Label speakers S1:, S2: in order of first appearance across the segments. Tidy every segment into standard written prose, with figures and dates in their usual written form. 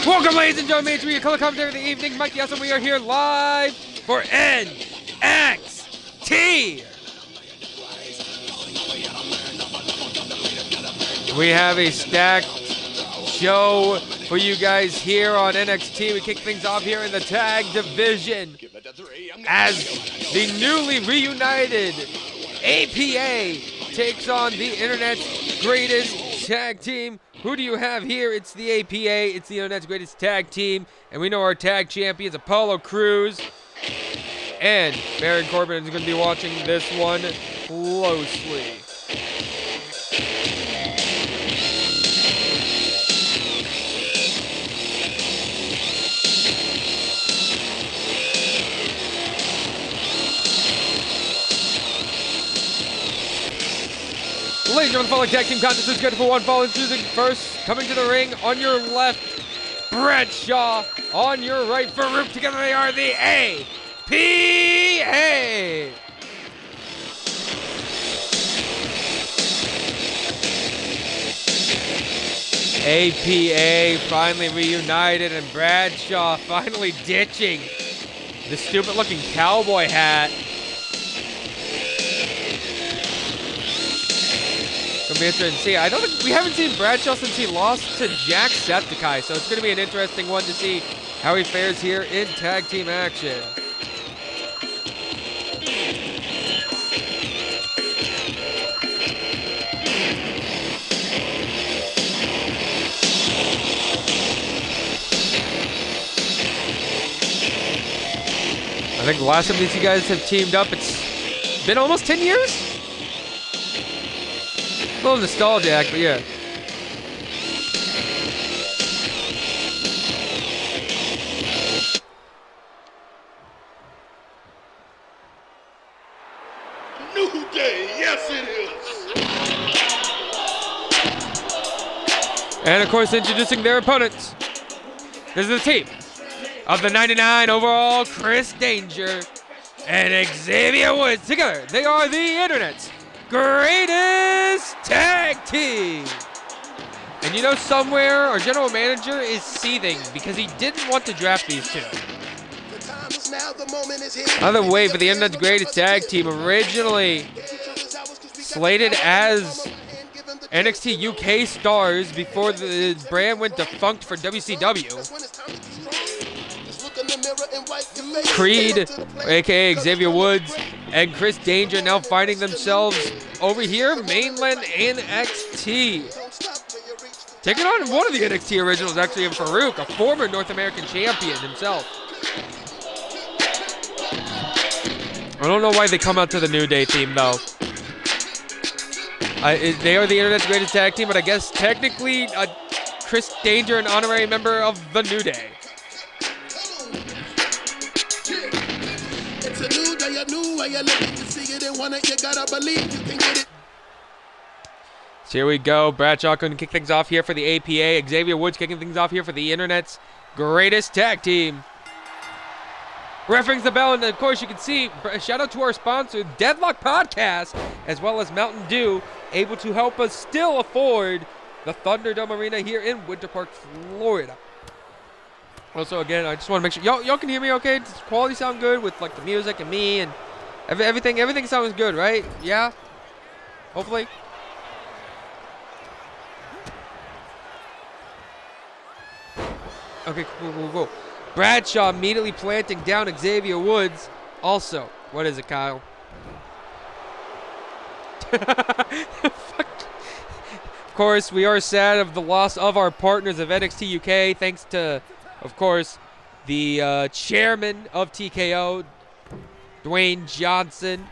S1: Welcome, ladies and gentlemen, to your color commentary of the evening. Mike, yes, and we are here live for NXT. We have a stacked show for you guys here on NXT. We kick things off here in the tag division as the newly reunited APA takes on the internet's greatest tag team. Who do you have here? It's the APA. It's the internet's greatest tag team. And we know our tag champions, Apollo Crews and Baron Corbin, is going to be watching this one closely. Ladies and gentlemen, following tag team contest is good for one fall. Choosing first, coming to the ring on your left, Bradshaw. On your right, Farouk. Together they are the APA. APA finally reunited, and Bradshaw finally ditching the stupid-looking cowboy hat. Gonna be interesting to see. I don't think we haven't seen Bradshaw since he lost to Jacksepticeye, so it's gonna be an interesting one to see how he fares here in tag team action. I think the last time these guys have teamed up, it's been almost 10 years? A little nostalgic, but yeah.
S2: New day, yes it is.
S1: And of course, introducing their opponents. This is the team of the 99 overall Chris Danger and Xavier Woods. Together, they are the internet's greatest tag team. And you know, somewhere our general manager is seething because he didn't want to draft these two. Another way for the internet's greatest tag team, originally slated as NXT UK stars before the brand went defunct for WCW. Creed, aka Xavier Woods, and Chris Danger now finding themselves over here, mainland NXT. Taking on one of the NXT originals, actually, in Farouk, a former North American champion himself. I don't know why they come out to the New Day theme, though. They are the internet's greatest tag team, but I guess technically Chris Danger, an honorary member of the New Day.
S2: It's a new day, a new way of living. You see it and want it, you gotta believe you can get it.
S1: So here we go. Bradshaw going to kick things off here for the APA. Xavier Woods kicking things off here for the internet's greatest tag team. Ref rings the bell, and of course you can see, shout out to our sponsor, Deadlock Podcast, as well as Mountain Dew, able to help us still afford the Thunderdome Arena here in Winter Park, Florida. Also, again, I just want to make sure y'all can hear me okay? Does the quality sound good with like the music and me and everything sounds good, right? Yeah? Hopefully. Okay, cool. Bradshaw immediately planting down Xavier Woods. Also, what is it, Kyle? Fuck. Of course, we are sad of the loss of our partners of NXT UK, thanks to, of course, the chairman of TKO, Dwayne Johnson,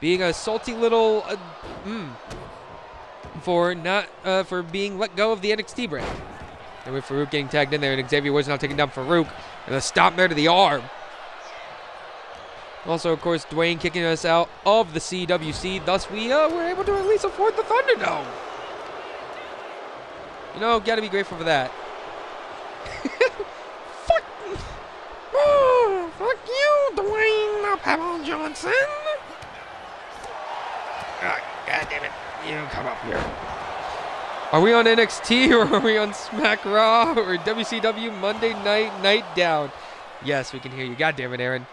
S1: being a salty little for being let go of the NXT brand. And with Farouk getting tagged in there, and Xavier Woods now taking down Farouk, and a stomp there to the arm. Also, of course, Dwayne kicking us out of the CWC. Thus, we were able to at least afford the Thunderdome. You know, gotta be grateful for that. Fuck. Oh, fuck you, Dwayne Pebble Johnson. God damn it. You come up here. Are we on NXT or are we on Smack Raw or WCW Monday Night Down? Yes, we can hear you. God damn it, Aaron.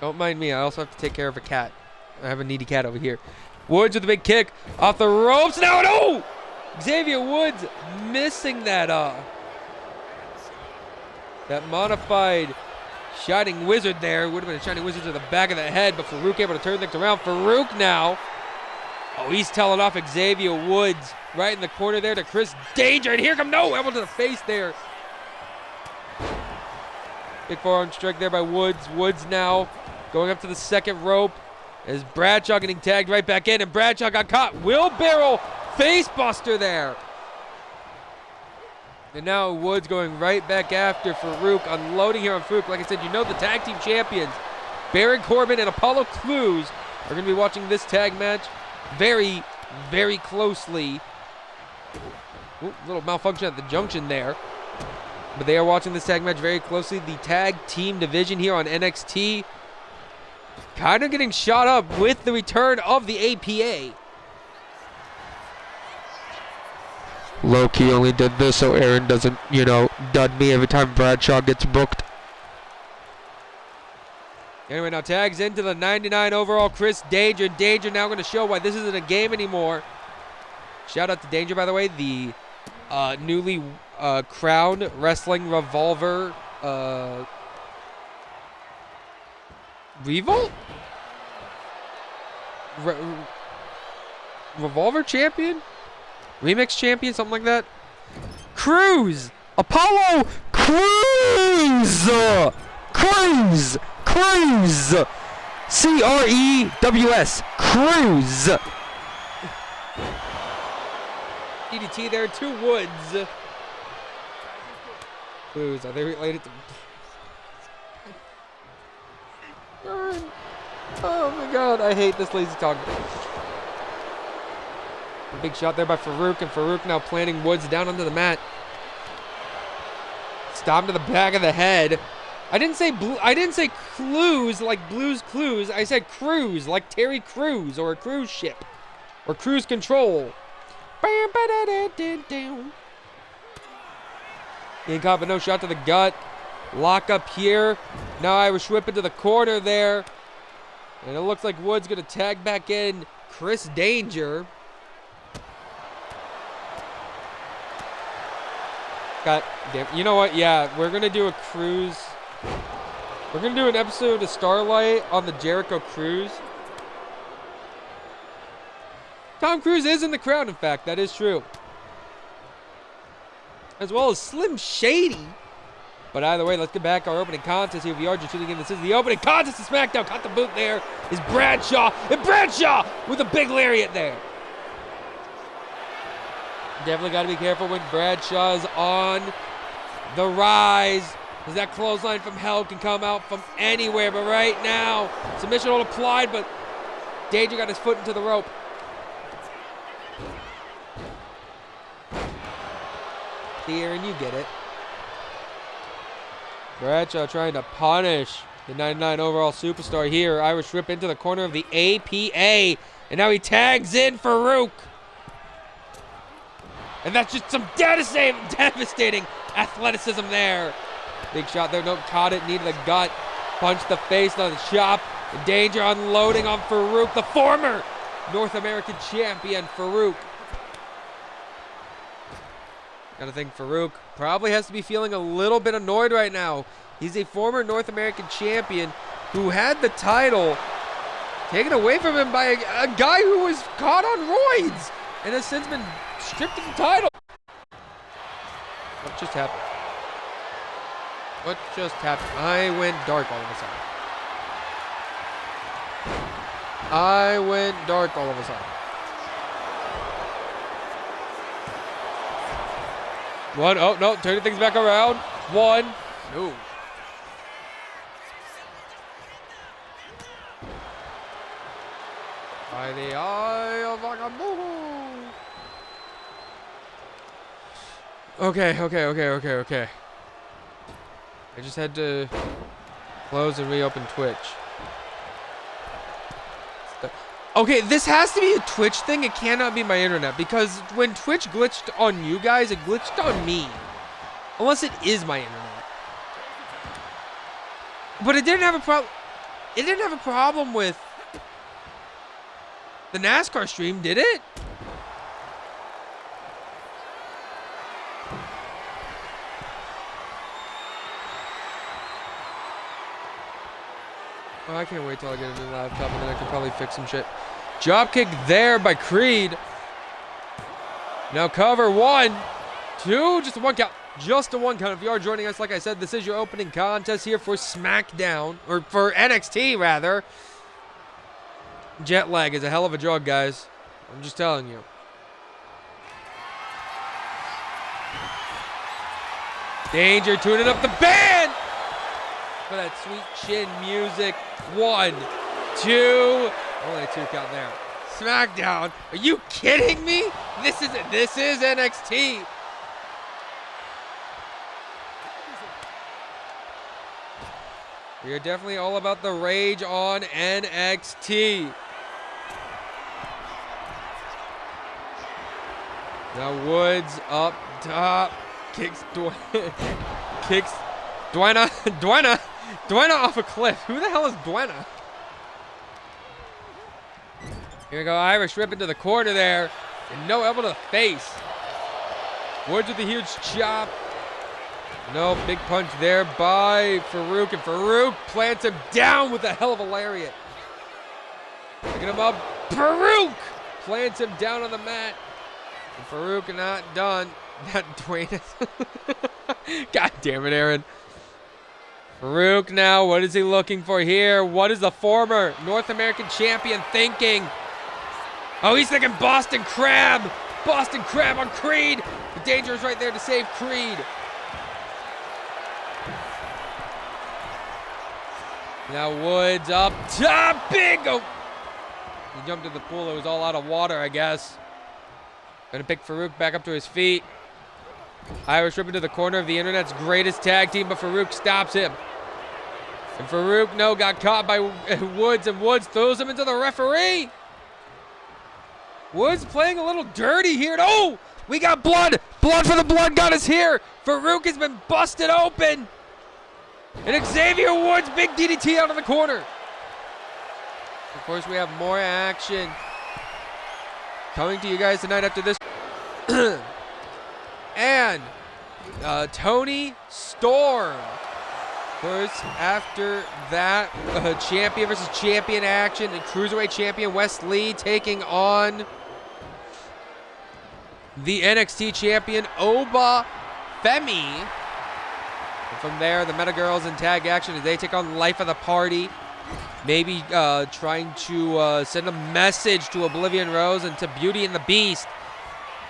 S1: Don't mind me. I also have to take care of a cat. I have a needy cat over here. Woods with a big kick off the ropes. Now, no! Xavier Woods missing that modified Shining Wizard there. Would have been a Shining Wizard to the back of the head, but Farouk able to turn things around. Farouk now. Oh, he's telling off Xavier Woods right in the corner there to Chris Danger. And here come elbow to the face there. Big forearm strike there by Woods. Woods now going up to the second rope as Bradshaw getting tagged right back in. And Bradshaw got caught. Wheelbarrow face buster there. And now Woods going right back after Farouk, unloading here on Farouk. Like I said, you know the tag team champions, Baron Corbin and Apollo Crews, are going to be watching this tag match very, very closely. Ooh, little malfunction at the junction there. But they are watching this tag match very closely. The tag team division here on NXT kind of getting shot up with the return of the APA. Low-key only did this so Aaron doesn't, dud me every time Bradshaw gets booked. Anyway, now tags into the 99 overall Chris Danger. Danger now going to show why this isn't a game anymore. Shout out to Danger, by the way, the newly crowned Wrestling Revolver Revolt? Revolver champion? Remix champion, something like that. Crews! Apollo Crews! Crews! Crews! C-R-E-W-S. Crews! DDT there to Woods. Crews, are they related to... Oh my god, I hate this lazy talk. A big shot there by Farouk, and Farouk now planting Woods down onto the mat. Stomp to the back of the head. I didn't say clues like Blue's Clues. I said cruise like Terry Crews or a cruise ship or cruise control. Getting caught, but no shot to the gut. Lock up here. Now Irish whip into the corner there. And it looks like Woods going to tag back in Chris Danger. God damn. You know what? Yeah, we're going to do a cruise. We're going to do an episode of Starlight on the Jericho Cruise. Tom Cruise is in the crowd, in fact. That is true. As well as Slim Shady. But either way, let's get back to our opening contest here. If you are just tuning in, this is the opening contest of SmackDown. Caught the boot there is Bradshaw. And Bradshaw with a big lariat there. Definitely got to be careful when Bradshaw is on the rise. Because that clothesline from hell can come out from anywhere. But right now, submission hold applied, but Danger got his foot into the rope. Here, and you get it. Bradshaw trying to punish the 99 overall superstar here. Irish whip into the corner of the APA. And now he tags in Farouk. And that's just some devastating athleticism there. Big shot there. Nope, caught it. Knee to the gut. Punch the face on the chop. Danger unloading on Farouk, the former North American champion, Farouk. Gotta think Farouk probably has to be feeling a little bit annoyed right now. He's a former North American champion who had the title taken away from him by a guy who was caught on roids and has since been stripped of the title. What just happened? What just happened? I went dark all of a sudden. I went dark all of a sudden. One, oh no, turning things back around. One, no. By the eye of Agamotto. Okay. I just had to close and reopen Twitch. Okay, this has to be a Twitch thing. It cannot be my internet, because when Twitch glitched on you guys, it glitched on me. Unless it is my internet. But it didn't have a problem. It didn't have a problem with the NASCAR stream, did it? Oh, I can't wait till I get a new laptop, and then I can probably fix some shit. Drop kick there by Creed. Now cover 1, 2, just a 1 count. Just a 1 count. If you are joining us, like I said, this is your opening contest here for SmackDown, or for NXT rather. Jet lag is a hell of a drug, guys. I'm just telling you. Danger tuning up the band for that sweet chin music. 1, 2, only a 2 count there. SmackDown. Are you kidding me? This is NXT. We are definitely all about the rage on NXT. Now Woods up top. Kicks Duena off a cliff. Who the hell is Duena? Here we go, Irish rip into the corner there. And no elbow to the face. Woods with a huge chop. No, big punch there by Farouk. And Farouk plants him down with a hell of a lariat. Picking him up. Farouk plants him down on the mat. And Farouk not done. That Dwayne. God damn it, Aaron. Farouk now, what is he looking for here? What is the former North American champion thinking? Oh, he's thinking Boston Crab. Boston Crab on Creed. The danger is right there to save Creed. Now Woods up top. Big. Oh. He jumped in the pool. It was all out of water, I guess. Gonna pick Farouk back up to his feet. Irish rip into the corner of the internet's greatest tag team, but Farouk stops him. And Farouk, no, got caught by Woods, and Woods throws him into the referee. Woods playing a little dirty here. Oh, we got blood. Blood for the blood goddess here. Farouk has been busted open. And Xavier Woods, big DDT out of the corner. Of course, we have more action coming to you guys tonight after this. And Tony Storm. Of course, after that, champion versus champion action, and Cruiserweight champion Wes Lee taking on the NXT champion Oba Femi. And from there, the Meta Girls in tag action as they take on Life of the Party. Maybe trying to send a message to Oblivion Rose and to Beauty and the Beast.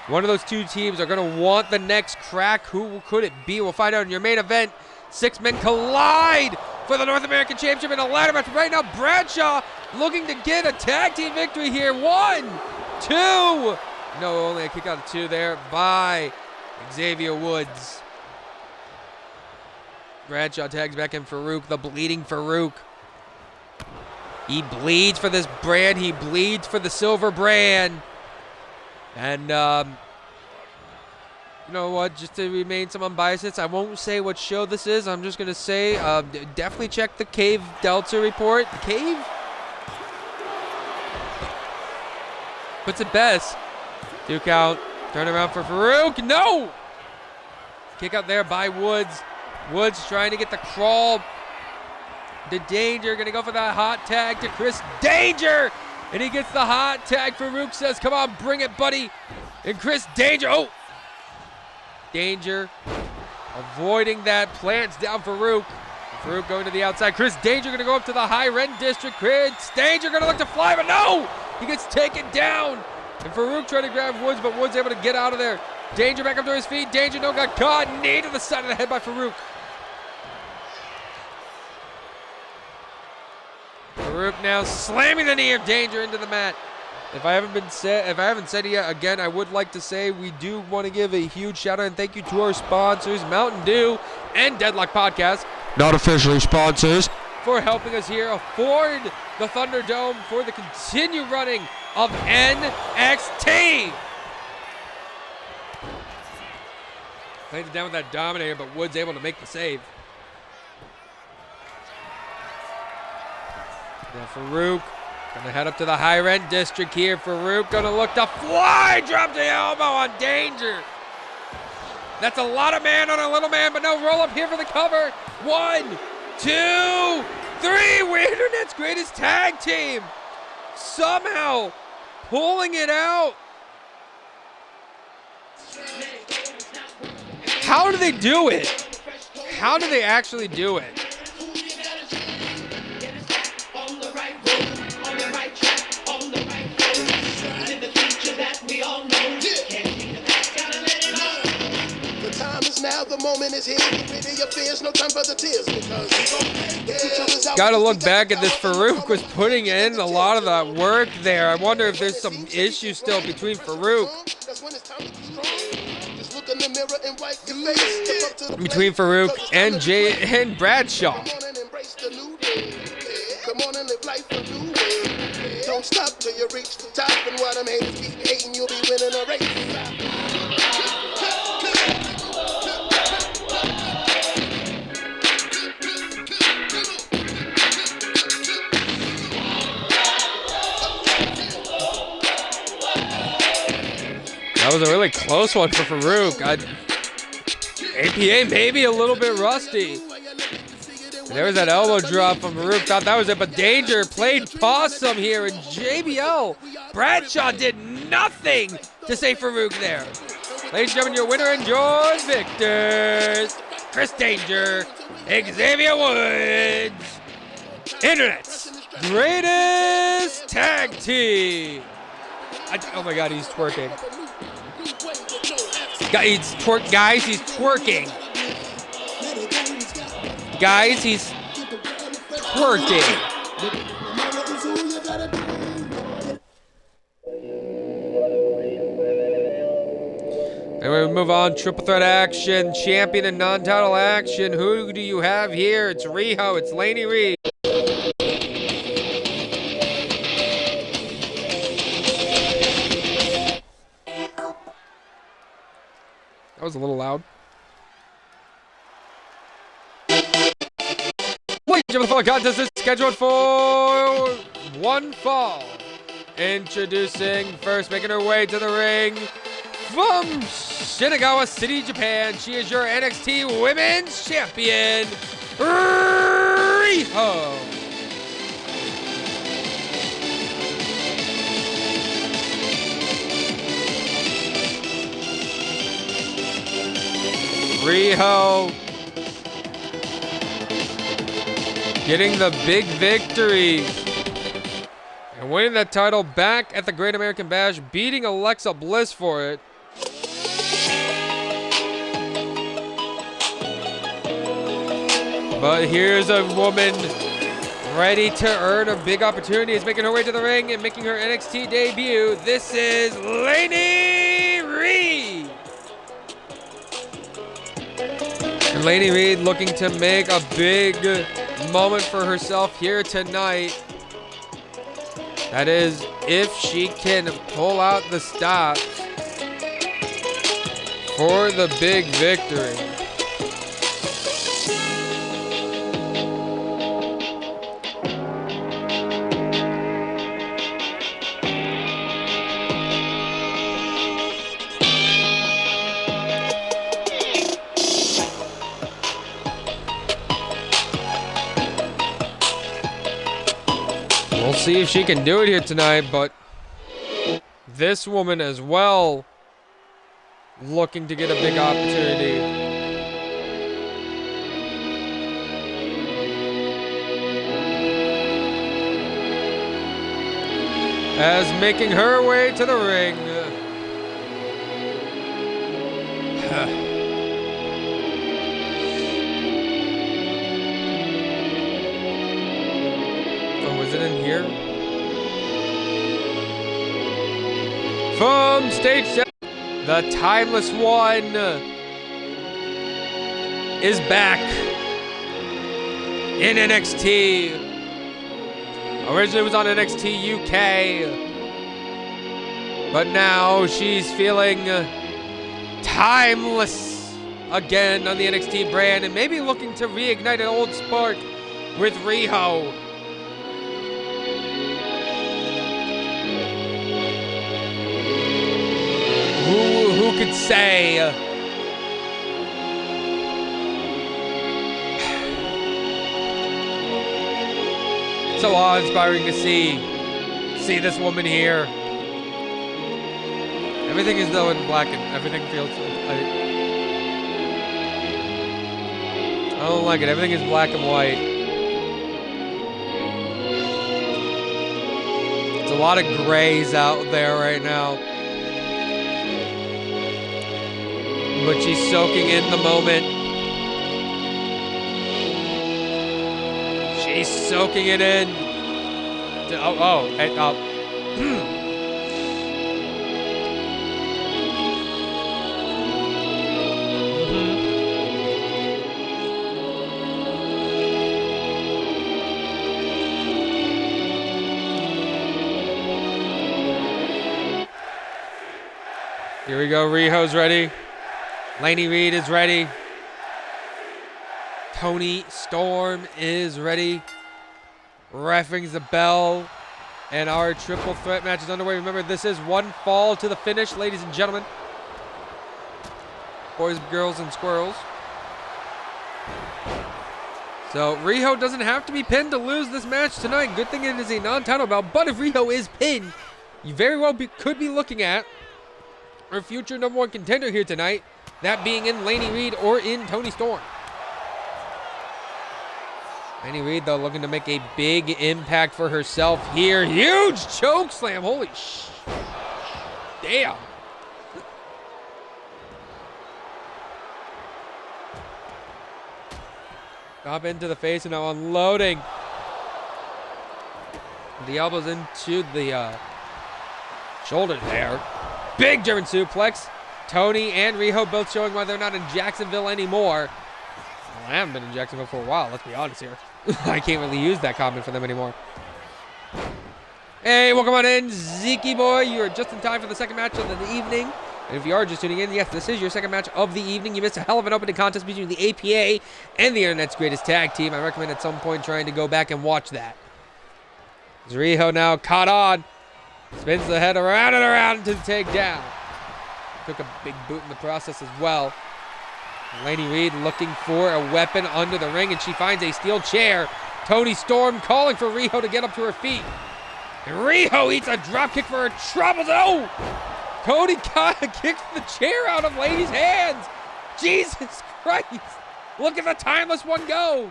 S1: One of those two teams are going to want the next crack. Who could it be? We'll find out in your main event. 6 men collide for the North American Championship in a ladder match. Right now, Bradshaw looking to get a tag team victory here. 1, 2. No, only a kick out of 2 there by Xavier Woods. Bradshaw tags back in Farouk, the bleeding Farouk. He bleeds for this brand. He bleeds for the silver brand. And, you know what, just to remain some unbiased, I won't say what show this is. I'm just going to say, definitely check the Cave Delta report. The Cave puts it best. 2 count. Turn around for Farouk. No! Kick out there by Woods. Woods trying to get the crawl. The Danger going to go for that hot tag to Chris Danger. And he gets the hot tag. Farouk says, come on, bring it, buddy. And Chris Danger. Oh! Danger avoiding that. Plants down Farouk. Farouk going to the outside. Chris Danger going to go up to the high rent district. Chris Danger going to look to fly, but no! He gets taken down. And Farouk trying to grab Woods, but Woods able to get out of there. Danger back up to his feet. Danger no got caught. Knee to the side of the head by Farouk. Farouk now slamming the knee of Danger into the mat. If I haven't said it yet, again, I would like to say we do want to give a huge shout out and thank you to our sponsors, Mountain Dew and Deadlock Podcast, not officially sponsors, for helping us here afford the Thunderdome for the continued running of NXT. Lays it down with that Dominator, but Woods able to make the save. Now Farouk gonna head up to the high rent district here. Farouk gonna look to fly, drop the elbow on Danger. That's a lot of man on a little man, but no, roll up here for the cover. 1, 2, 3. We're Internet's greatest tag team. Somehow pulling it out. How do they do it? How do they actually do it?
S2: Now the moment is here. Rid your fears, no time for the tears. Because
S1: gotta look back at this. Farouk was putting in a lot of the work there. I wonder if there's some issue still between Farouk. Between Farouk and Jay and Bradshaw.
S2: Come on and live life a new way. Don't stop till you reach the top. And while them haters keep hating, you'll be winning a race.
S1: That was a really close one for Farouk. APA maybe a little bit rusty. There was that elbow drop from Farouk. Thought that was it, but Danger played possum here, and JBL Bradshaw did nothing to save Farouk there. Ladies and gentlemen, your winner and your victors, Chris Danger, Xavier Woods, Internet's greatest tag team. Oh my God, he's twerking. Guys, he's twerking. Guys, he's twerking. And we move on, triple threat action, champion and non-title action. Who do you have here? It's Riho, it's Laney Reed. That was a little loud. Ladies and gentlemen, the following contest is scheduled for one fall. Introducing first, making her way to the ring from Shinagawa City, Japan. She is your NXT Women's Champion, Riho. Riho getting the big victory and winning that title back at the Great American Bash, beating Alexa Bliss for it. But here's a woman ready to earn a big opportunity. Is making her way to the ring and making her NXT debut. This is Laney Reed. And Laney Reed looking to make a big moment for herself here tonight. That is, if she can pull out the stops for the big victory. We'll see if she can do it here tonight, but this woman as well looking to get a big opportunity. As making her way to the ring. Is it in here? From stage 7, the Timeless One is back in NXT. Originally was on NXT UK, but now she's feeling timeless again on the NXT brand and maybe looking to reignite an old spark with Riho. Who could say? So awe-inspiring to see this woman here. Everything is though in black and everything feels. I don't like it. Everything is black and white. It's a lot of grays out there right now. But she's soaking in the moment. She's soaking it in. Here we go. Riho's ready. Laney Reed is ready. Toni Storm is ready. Ref rings the bell. And our triple threat match is underway. Remember, this is one fall to the finish, ladies and gentlemen. Boys, girls, and squirrels. So, Riho doesn't have to be pinned to lose this match tonight. Good thing it is a non-title bout. But if Riho is pinned, you very well could be looking at our future number one contender here tonight. That being in Laney Reed or in Toni Storm. Laney Reed, though, looking to make a big impact for herself here. Huge choke slam. Holy damn. Drop into the face and now unloading. The elbows into the shoulders there. Big German suplex. Toni and Riho both showing why they're not in Jacksonville anymore. Well, I haven't been in Jacksonville for a while, let's be honest here. I can't really use that comment for them anymore. Hey, welcome on in, Zeke boy. You are just in time for the second match of the evening. And if you are just tuning in, yes, this is your second match of the evening. You missed a hell of an opening contest between the APA and the Internet's greatest tag team. I recommend at some point trying to go back and watch that. As Riho now caught on. Spins the head around and around to the takedown. Took a big boot in the process as well. Laney Reed looking for a weapon under the ring, and she finds a steel chair. Toni Storm calling for Riho to get up to her feet. And Riho eats a dropkick for her troubles. Oh! Toni kicks the chair out of Laney's hands. Jesus Christ. Look at the timeless one go.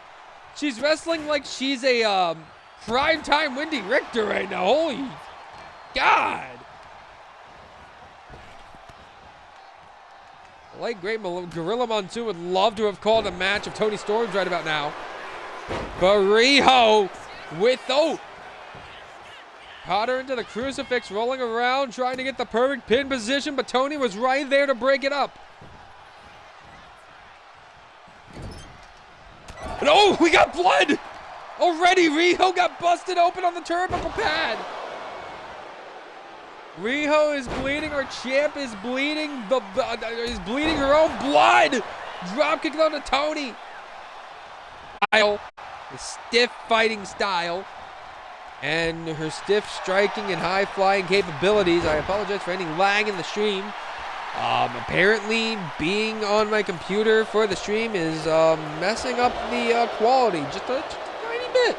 S1: She's wrestling like she's a primetime Wendy Richter right now. Holy God. Late great Gorilla Monsoon would love to have called a match of Toni Storm's right about now. But Riho with caught her into the crucifix, rolling around, trying to get the perfect pin position, but Toni was right there to break it up. And oh, we got blood! Already, Riho got busted open on the turnbuckle pad. Riho is bleeding. Our champ is bleeding. Is bleeding her own blood. Dropkick down to Toni. The stiff fighting style. And her stiff striking and high flying capabilities. I apologize for any lag in the stream. Apparently being on my computer for the stream is messing up the quality just a tiny bit.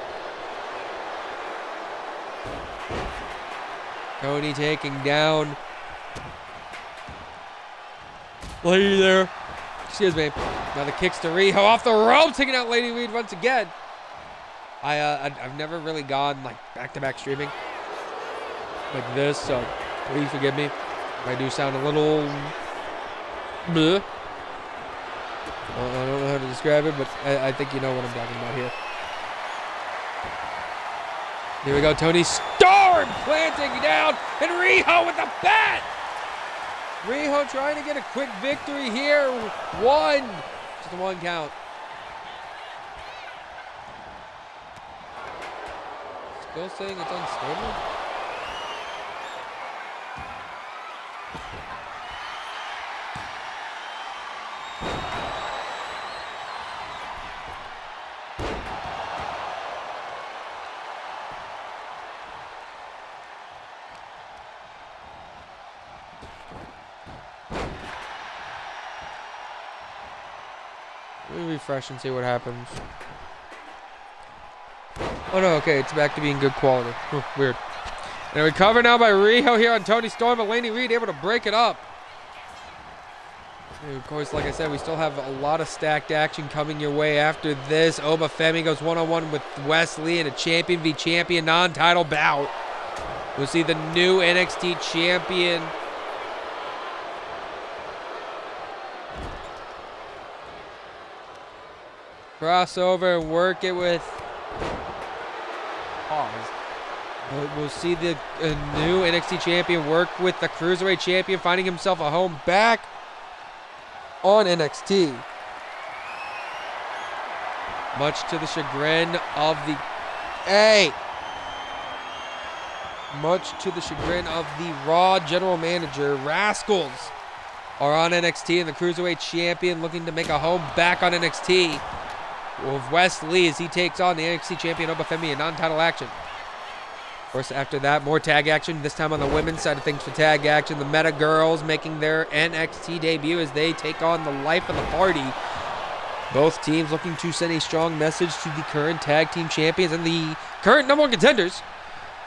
S1: Toni taking down Lady there. Excuse me. Now the kicks to Riho off the rope, taking out Laney Reed once again. I've never really gone like back-to-back streaming like this, so please forgive me if I do sound a little bleh. I don't know how to describe it, but I think you know what I'm talking about here. Here we go, Toni Storm planting down, and Riho with the bat. Riho trying to get a quick victory here. Just a one count. Still saying it's unstable? Let me refresh and see what happens. Oh no, okay, it's back to being good quality. Weird. And recover now by Riho here on Tony Storm, but Laney Reed able to break it up. And of course, like I said, we still have a lot of stacked action coming your way after this. Oba Femi goes one-on-one with Wesley in a champion v champion non-title bout. We'll see the new NXT champion. Crossover and work it with... Pause. We'll see the new NXT champion work with the Cruiserweight champion, finding himself a home back on NXT. Much to the chagrin of the... Much to the chagrin of the Raw general manager, Rascals are on NXT, and the Cruiserweight champion looking to make a home back on NXT with Wes Lee as he takes on the NXT champion Oba Femi in non-title action. Of course, after that, more tag action, this time on the women's side of things for tag action. The Meta Girls making their NXT debut as they take on the life of the party. Both teams looking to send a strong message to the current tag team champions and the current number one contenders,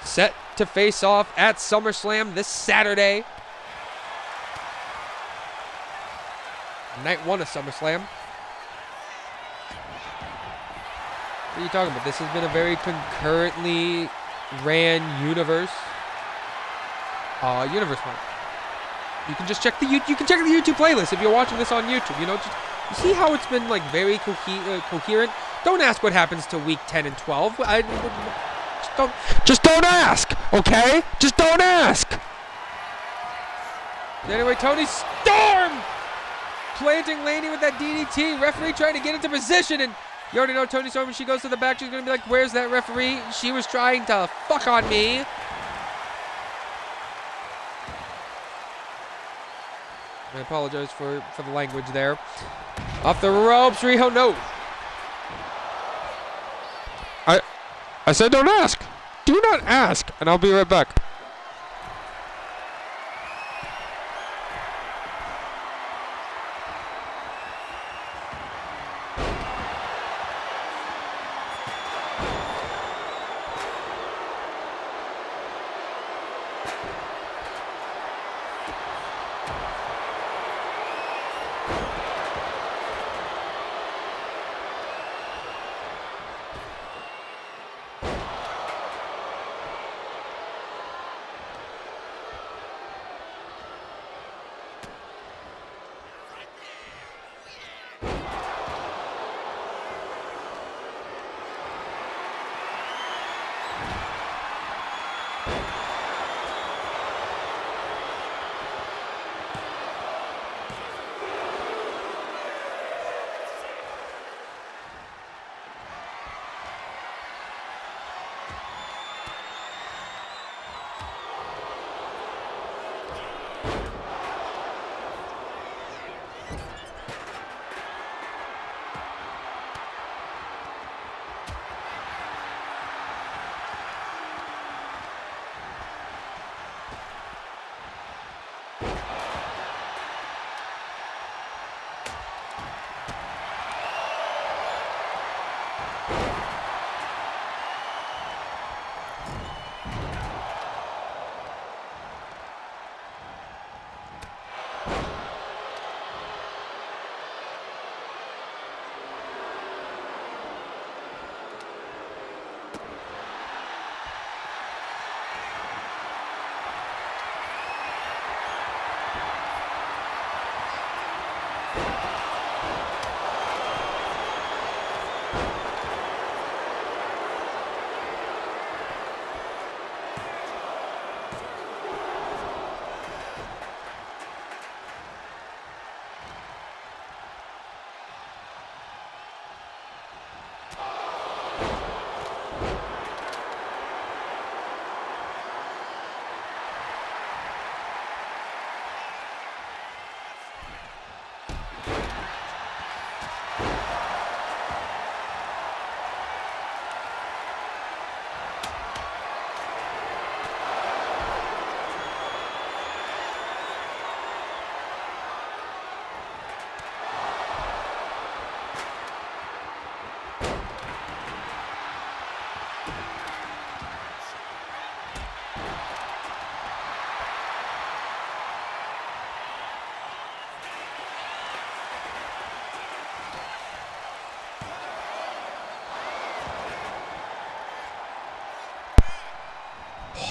S1: set to face off at SummerSlam this Saturday. Night one of SummerSlam. What are you talking about? This has been a very concurrently ran universe. Universe one. You can just check the YouTube playlist if you're watching this on YouTube. You know, just, you see how it's been like very coherent. Don't ask what happens to week 10 and 12. Just don't ask, okay? Just don't ask. Anyway, Tony Storm planting Laney with that DDT. Referee trying to get into position, and you already know Tony Storm, when she goes to the back, she's going to be like, where's that referee? She was trying to fuck on me. I apologize for the language there. Off the ropes, Riho, no. I said don't ask. Do not ask, and I'll be right back.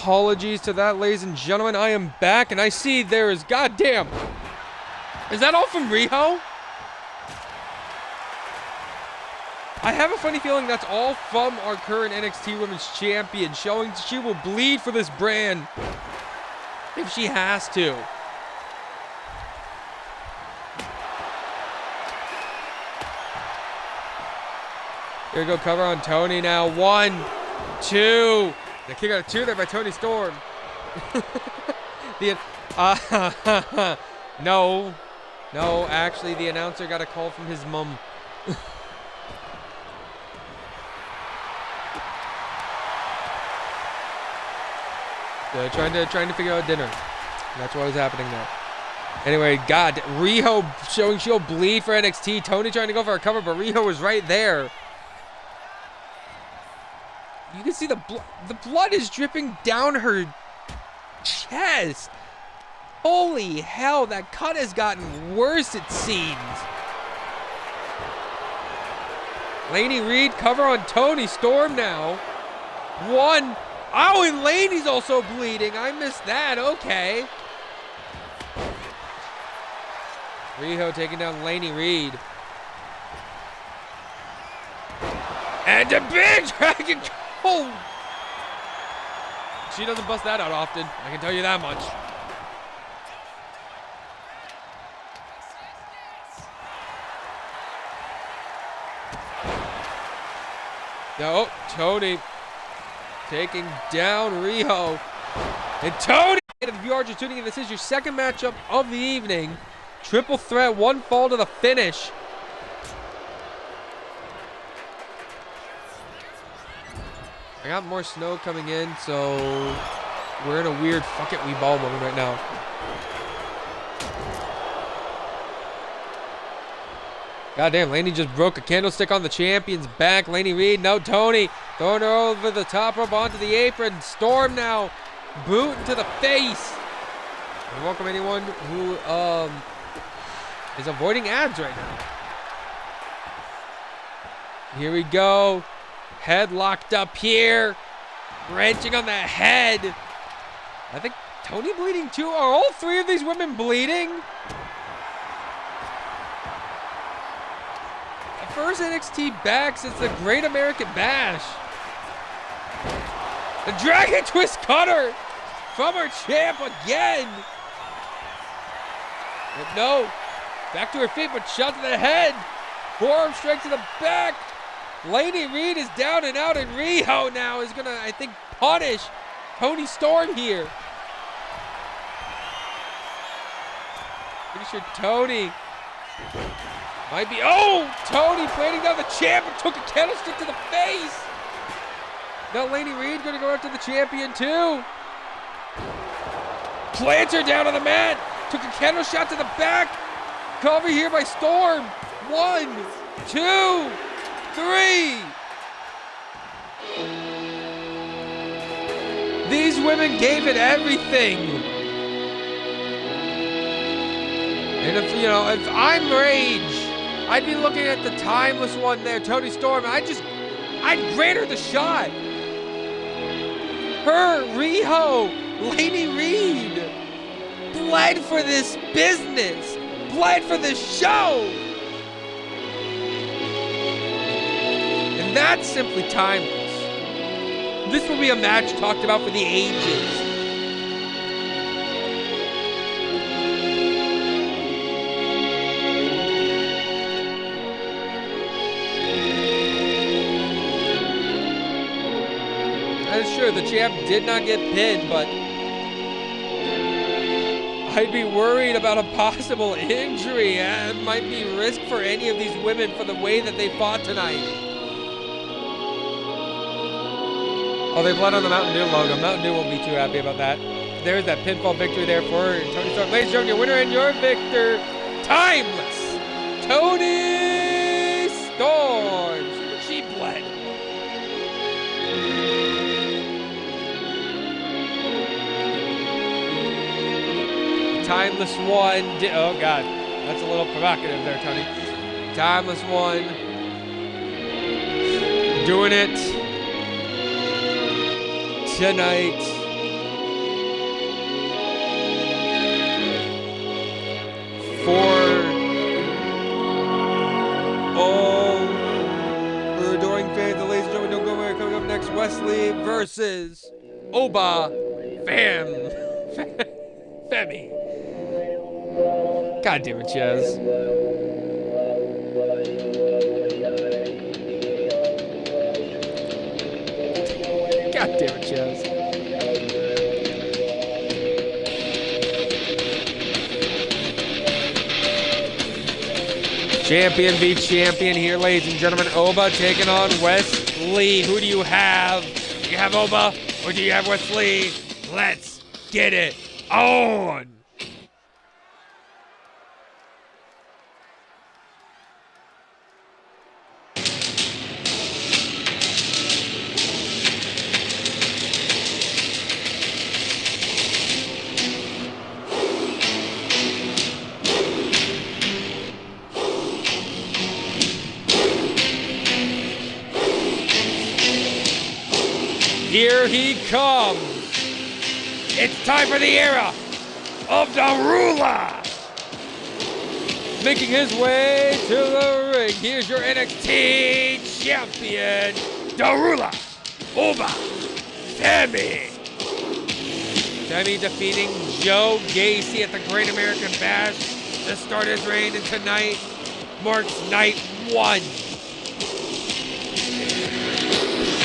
S1: Apologies to that, ladies and gentlemen. I am back, and I see there is, goddamn. Is that all from Riho? I have a funny feeling that's all from our current NXT Women's Champion, showing she will bleed for this brand if she has to. Here we go, cover on Tony now. 1, 2. The kick out of 2 there by Tony Storm. No, actually the announcer got a call from his mom. Trying to figure out dinner. That's what was happening there. Anyway, God, Riho showing she'll bleed for NXT. Tony trying to go for a cover, but Riho was right there. You can see the blood is dripping down her chest. Holy hell, that cut has gotten worse, it seems. Laney Reed cover on Tony Storm now. 1. Oh, and Laney's also bleeding. I missed that. Okay. Riho taking down Laney Reed. And a big dragon. Oh. She doesn't bust that out often. I can tell you that much. No, Tony taking down Riho. And Tony, if you are just tuning in, this is your second matchup of the evening. Triple threat, 1 fall to the finish. I got more snow coming in, so we're in a weird fuck it we ball moment right now. Goddamn, Laney just broke a candlestick on the champion's back. Laney Reed, no, Tony throwing her over the top rope onto the apron. Storm now, boot to the face. And welcome anyone who is avoiding ads right now. Here we go. Head locked up here. Wrenching on the head. I think Tony bleeding too. Are all 3 of these women bleeding? First NXT back since the Great American Bash. The Dragon Twist Cutter from her champ again. But no, back to her feet, but shot to the head. Forearm strike to the back. Laney Reed is down and out, and Riho now is gonna, I think, punish Tony Storm here. Pretty sure Tony might be, oh! Tony planting down the champ and took a candlestick to the face. Now Laney Reed gonna go after the champion too. Plants her down on the mat. Took a candle shot to the back. Cover here by Storm. 1, 2, 3. These women gave it everything. And if I'm Rage, I'd be looking at the timeless one there, Tony Storm. I'd grant her the shot. Her, Riho, Laney Reed, bled for this business, bled for this show. And that's simply timeless. This will be a match talked about for the ages. Sure, the champ did not get pinned, but I'd be worried about a possible injury. It might be risk for any of these women for the way that they fought tonight. Oh, they bled on the Mountain Dew logo. Mountain Dew won't be too happy about that. There's that pinfall victory there for Tony Storm. Ladies and gentlemen, your winner and your victor, timeless Tony Storm. She bled. Timeless one. Oh, God. That's a little provocative there, Tony. Timeless one. Doing it tonight For adoring fans, ladies and gentlemen, don't go away. Coming up next, Wesley versus Oba Femi. God damn it, Chaz. God damn it, Chaz. Champion v champion here, ladies and gentlemen. Oba taking on Wesley. Who do you have? Do you have Oba or do you have Wesley? Let's get it on. Here he comes. It's time for the era of Darula. Making his way to the ring. Here's your NXT champion, Darula Oba Femi. Femi defeating Joe Gacy at the Great American Bash to start his reign, and tonight marks night 1.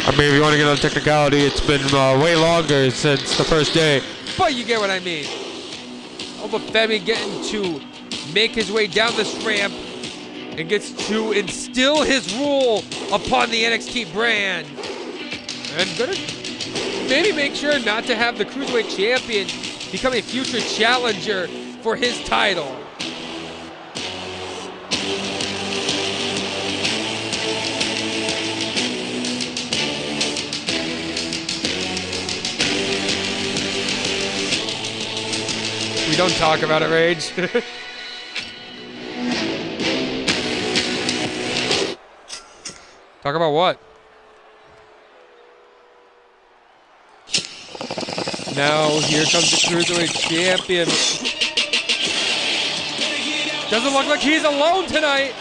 S3: I mean, if you want to get on technicality, it's been way longer since the first day.
S1: But you get what I mean. Oba Femi getting to make his way down this ramp and gets to instill his rule upon the NXT brand. And gonna maybe make sure not to have the Cruiserweight Champion become a future challenger for his title. We don't talk about it, Rage. Talk about what? Now, here comes the Cruiserweight Champion. Doesn't look like he's alone tonight.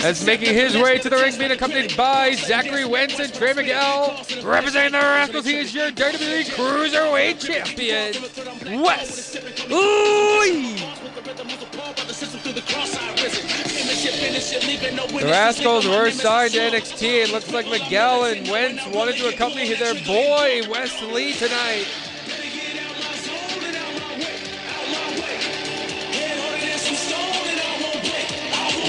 S1: As making his way to the ring, being accompanied by Zachary Wentz and Trey Miguel. Representing the Rascals, he is your WWE Cruiserweight Champion, Wes Lee. The Rascals were signed to NXT. It looks like Miguel and Wentz wanted to accompany their boy, Wes Lee, tonight.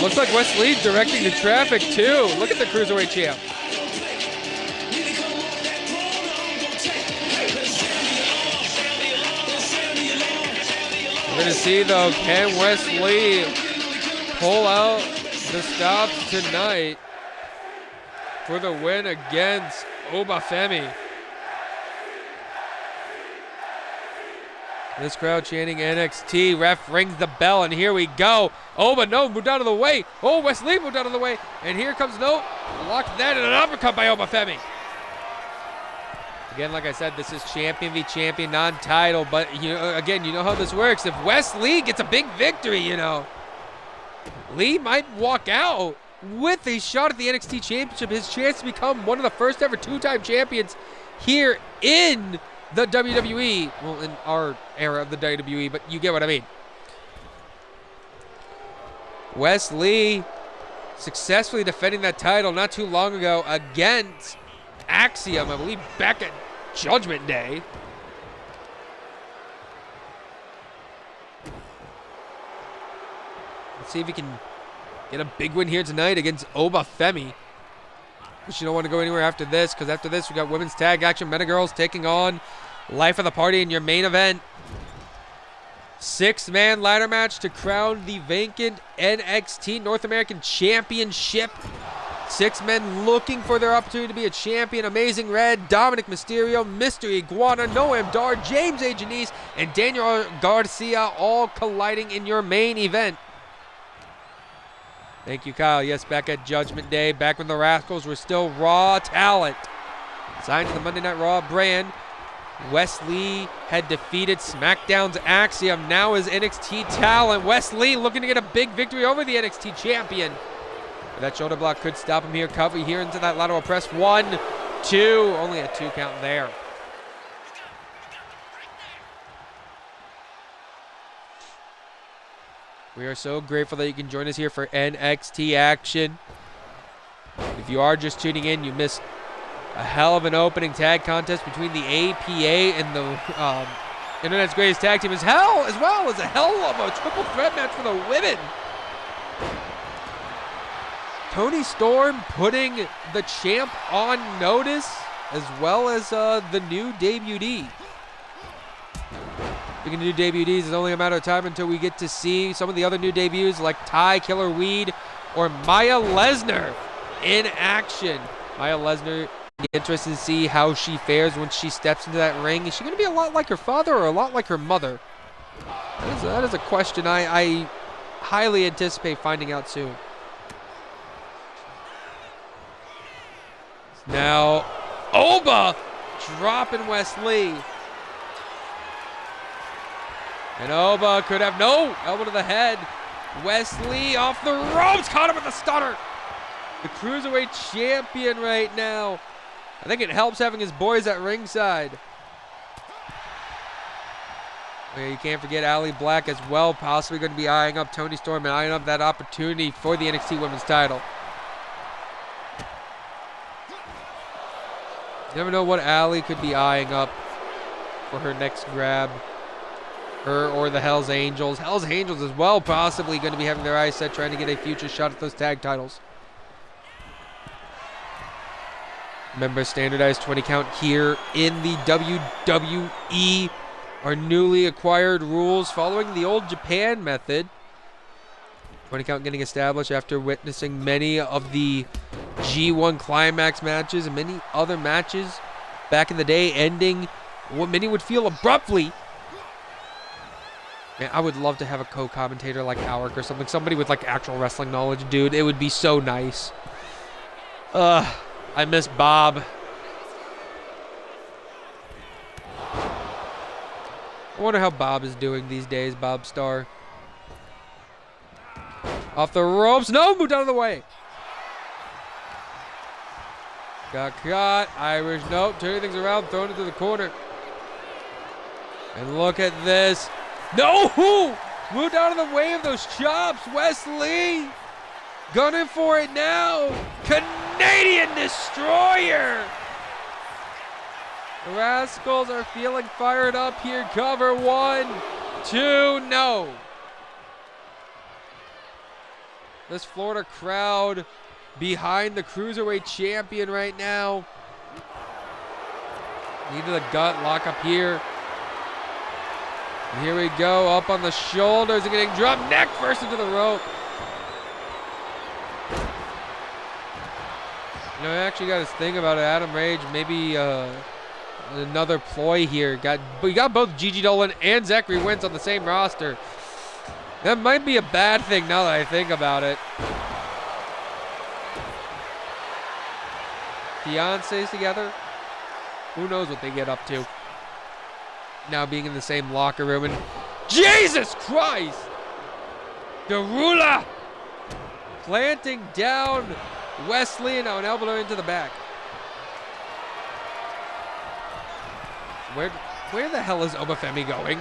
S1: Looks like Wes Lee directing the traffic too. Look at the Cruiserweight champ. We're going to see though, can Wes Lee pull out the stops tonight for the win against Oba Femi? This crowd chanting NXT. Ref rings the bell, and here we go. Oba, no, moved out of the way. Oh, Wes Lee moved out of the way. And here comes no. Locked that in an uppercut by Oba Femi. Again, like I said, this is champion v champion, non-title. But, again, you know how this works. If Wes Lee gets a big victory, Lee might walk out with a shot at the NXT championship. His chance to become one of the first ever 2-time champions here in the WWE, well, in our era of the WWE, but you get what I mean. Wes Lee successfully defending that title not too long ago against Axiom, I believe, back at Judgment Day. Let's see if he can get a big win here tonight against Oba Femi. But you don't want to go anywhere after this, because after this we got women's tag action. Meta Girls taking on Life of the Party in your main event. 6-man ladder match to crown the vacant NXT North American Championship. 6 men looking for their opportunity to be a champion. Amazing Red, Dominic Mysterio, Mr. Iguana, Noam Dar, James A. Janice, and Daniel Garcia all colliding in your main event. Thank you, Kyle. Yes, back at Judgment Day, back when the Rascals were still Raw talent. Signed to the Monday Night Raw brand. Wes Lee had defeated SmackDown's Axiom, now is NXT talent. Wes Lee looking to get a big victory over the NXT champion. That shoulder block could stop him here. Cover here into that lateral press. 1, 2. Only a 2 count there. We are so grateful that you can join us here for NXT action. If you are just tuning in, you missed a hell of an opening tag contest between the APA and the Internet's Greatest Tag Team, as well as a hell of a triple threat match for the women. Toni Storm putting the champ on notice, as well as the new debutee. Speaking of new debutees, it's only a matter of time until we get to see some of the other new debuts like Ty Killer Weed or Maya Lesnar in action. Maya Lesnar, interested to see how she fares when she steps into that ring. Is she going to be a lot like her father or a lot like her mother? That is a question I highly anticipate finding out soon. Now, Oba dropping Wes Lee. And Oba could have no elbow to the head. Wes Lee off the ropes, caught him with a stunner. The Cruiserweight champion right now. I think it helps having his boys at ringside. Yeah, you can't forget Ali Black as well, possibly going to be eyeing up Toni Storm and eyeing up that opportunity for the NXT Women's title. You never know what Ali could be eyeing up for her next grab. Her or the Hells Angels. Hells Angels as well, possibly going to be having their eyes set trying to get a future shot at those tag titles. Remember, standardized 20 count here in the WWE. Our newly acquired rules following the old Japan method. 20 count getting established after witnessing many of the G1 Climax matches and many other matches back in the day ending what many would feel abruptly. Man, I would love to have a co-commentator like Alric or something. Somebody with like actual wrestling knowledge, dude. It would be so nice. I miss Bob. I wonder how Bob is doing these days, Bob Starr. Off the ropes. No, moved out of the way. Got caught. Irish, nope. Turning things around, throwing it to the corner. And look at this. No! Moved out of the way of those chops. Wes Lee gunning for it now. Canadian Destroyer. The Rascals are feeling fired up here. Cover 1, 2, no. This Florida crowd behind the Cruiserweight champion right now. Knee to the gut, lock up here. And here we go, up on the shoulders and getting dropped neck first into the rope. You know, I actually got this thing about it. Adam Rage, maybe another ploy here. We got both Gigi Dolan and Zachary Wentz on the same roster. That might be a bad thing now that I think about it. Fiancés together? Who knows what they get up to? Now being in the same locker room and Jesus Christ! Garula planting down Wes Lee and now an elbow into the back. Where the hell is Obafemi going?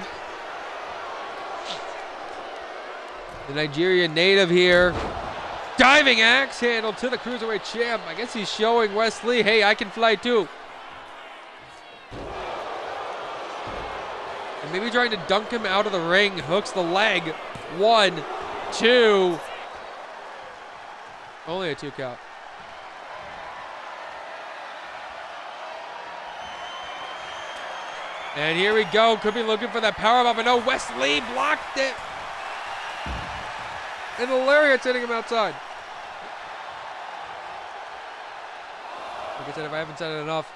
S1: The Nigerian native here. Diving axe handle to the Cruiserweight champ. I guess he's showing Wes Lee, hey, I can fly too. And maybe trying to dunk him out of the ring. Hooks the leg. 1, 2. Only a 2 count. And here we go. Could be looking for that powerbomb, but no, Wes Lee blocked it. And the lariat's hitting him outside. Like I said, if I haven't said it enough,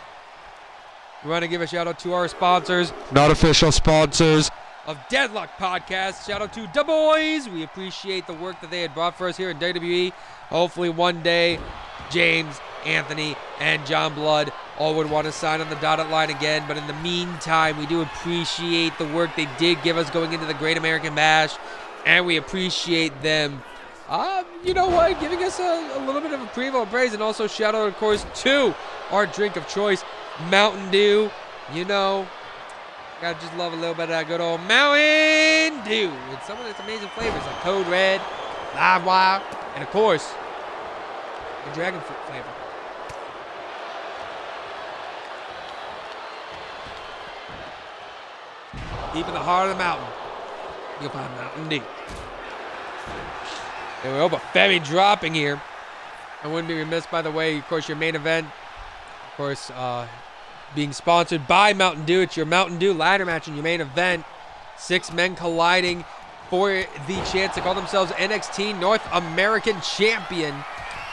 S1: we want to give a shout out to our sponsors.
S3: Not official sponsors.
S1: of Deadlock Podcast. Shout out to Da Boys. We appreciate the work that they had brought for us here in WWE. Hopefully one day, James, Anthony, and John Blood all would want to sign on the dotted line again. But in the meantime, we do appreciate the work they did give us going into the Great American Bash. And we appreciate them, you know what, giving us a little bit of a preview and praise. And also shout out, of course, to our drink of choice, Mountain Dew. You know, gotta just love a little bit of that good old Mountain Dew with some of its amazing flavors like Code Red, Live Wire, and of course, the Dragon Fruit flavor. Deep in the heart of the mountain, you'll find Mountain Dew. There we go, but Femi dropping here. I wouldn't be remiss, by the way, of course, your main event, of course, being sponsored by Mountain Dew. It's your Mountain Dew ladder match in your main event. 6 men colliding for the chance to call themselves NXT North American Champion.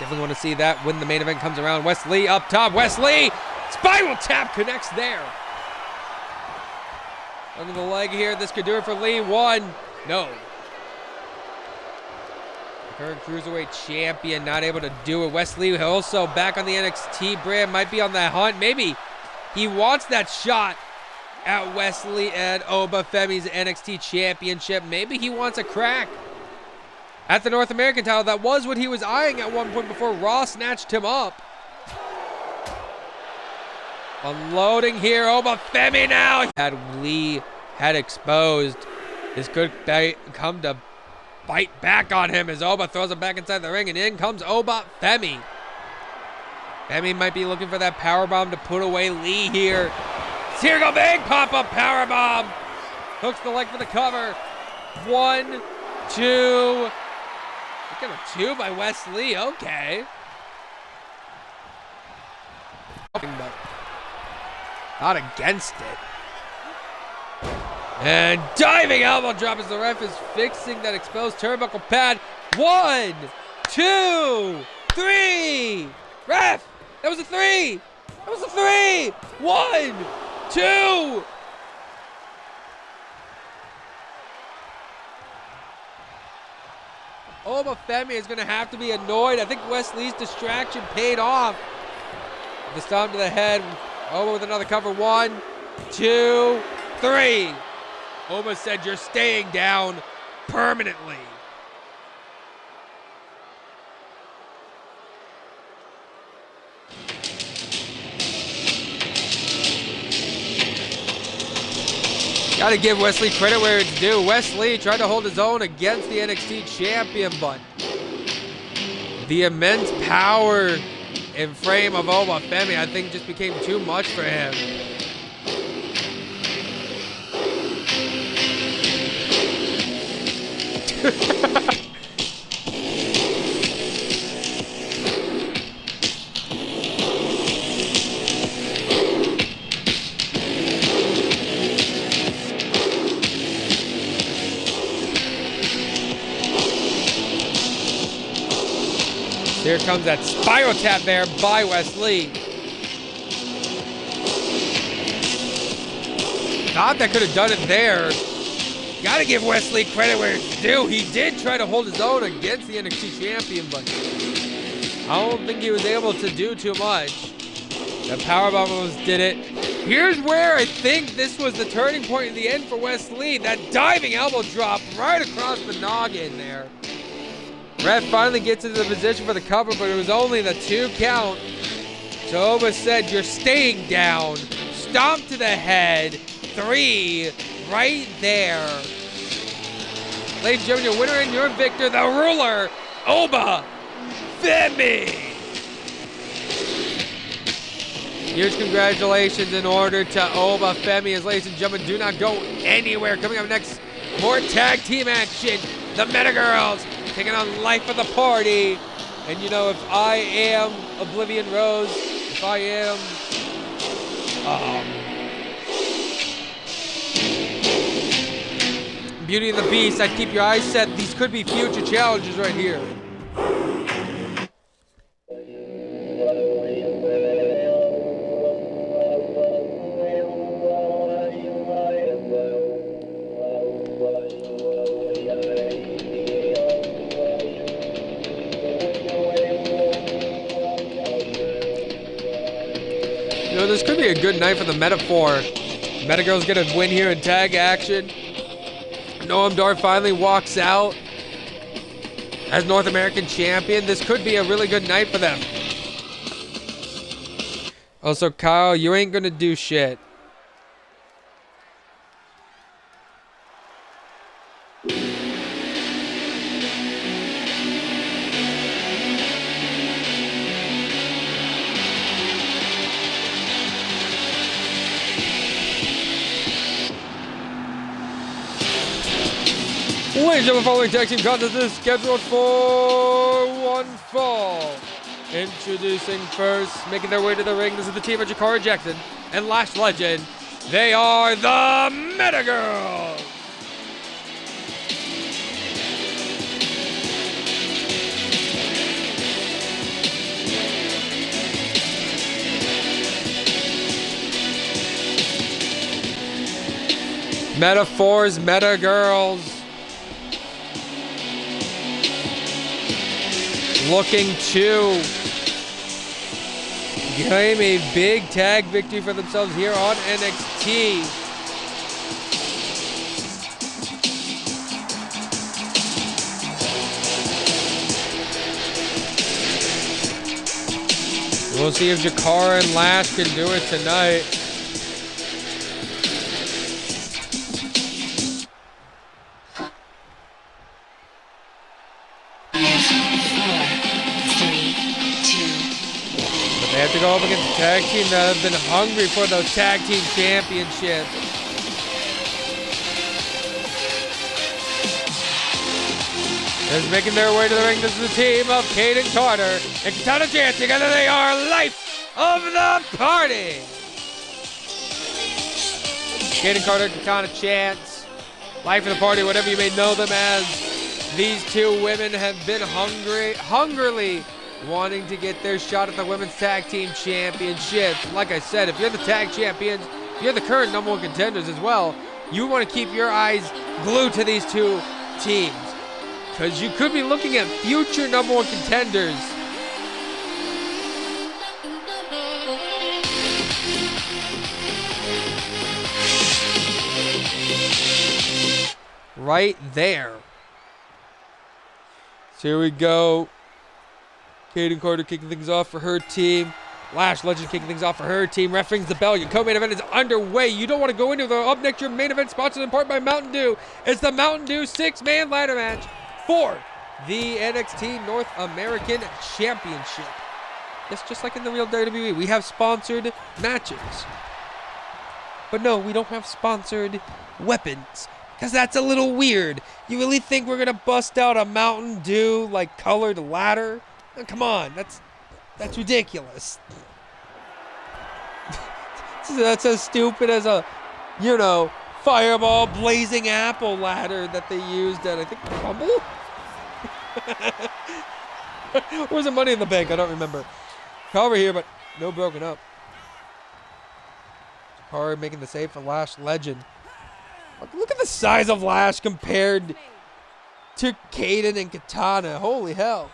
S1: Definitely want to see that when the main event comes around. Wesley up top. Wesley! Spiral tap connects there. Under the leg here. This could do it for Lee. 1. No. The current Cruiserweight Champion not able to do it. Wesley also back on the NXT brand. Might be on the hunt. Maybe. He wants that shot at Wesley and Obafemi's NXT Championship. Maybe he wants a crack at the North American title. That was what he was eyeing at one point before Raw snatched him up. Unloading here. Obafemi now. Had Lee had exposed. This could come to bite back on him as Oba throws him back inside the ring. And in comes Obafemi. Femi might be looking for that powerbomb to put away Lee here. Here go big pop-up powerbomb. Hooks the leg for the cover. 1, 2. Look at a 2 by Wesley. Okay. But not against it. And diving elbow drop as the ref is fixing that exposed turnbuckle pad. 1, 2, 3. Ref! That was a 3! That was a 3! 1, 2! Obafemi is going to have to be annoyed. I think Wesley's distraction paid off. This time to the head. Oba with another cover. 1, 2, 3. Oba said you're staying down permanently. Got to give Wesley credit where it's due. Wesley tried to hold his own against the NXT champion, but the immense power and frame of Obafemi, I think, just became too much for him. Here comes that spiral tap there by Wesley. Thought that could have done it there. Gotta give Wesley credit where it's due. He did try to hold his own against the NXT champion, but I don't think he was able to do too much. The powerbomb almost did it. Here's where I think this was the turning point in the end for Wesley. That diving elbow drop right across the noggin there. Ref finally gets into the position for the cover, but it was only the 2 count. So Oba said, you're staying down. Stomp to the head. 3, right there. Ladies and gentlemen, your winner and your victor, the ruler, Obafemi. Huge congratulations in order to Obafemi, as ladies and gentlemen, do not go anywhere. Coming up next, more tag team action. The Meta Girls taking on Life of the Party. And you know, if I am Oblivion Rose, if I am Beauty and the Beast, I'd keep your eyes set. These could be future challenges right here. You know, this could be a good night for the Metaphor. Metagirl's gonna win here in tag action. Noam Dar finally walks out as North American champion. This could be a really good night for them. Also, Kyle, you ain't gonna do shit. Ladies and gentlemen, following tag team contest is scheduled for one fall. Introducing first, making their way to the ring, this is the team of Jakara Jackson and Lash Legend. They are the Meta Girls. Metaphors, Meta Girls. Looking to claim a big tag victory for themselves here on NXT. We'll see if Jakara and Lash can do it tonight. They have to go up against a tag team that have been hungry for those tag team championships. As making their way to the ring, this is the team of Caden Carter and Katana Chance. Together they are life of the party. Caden Carter, Katana Chance, life of the party, whatever you may know them as. These two women have been hungrily wanting to get their shot at the Women's Tag Team Championship. Like I said, if you're the tag champions, if you're the current #1 contenders as well, you want to keep your eyes glued to these two teams, because you could be looking at future #1 contenders. Right there. So here we go. Caden Carter kicking things off for her team. Lash Legend kicking things off for her team. Ref rings the bell. Your co-main event is underway. You don't want to go into the up next. Your main event sponsored in part by Mountain Dew. It's the Mountain Dew 6-man ladder match for the NXT North American Championship. Yes, just like in the real WWE, we have sponsored matches. But no, we don't have sponsored weapons, because that's a little weird. You really think we're going to bust out a Mountain Dew, like, colored ladder? Oh, come on, that's ridiculous. That's as stupid as a, you know, Fireball Blazing Apple ladder that they used at, I think, Rumble? Or was it Money in the Bank? I don't remember. Cover here, but no broken up. Jakara making the save for Lash Legend. Look at the size of Lash compared to Caden and Katana. Holy hell.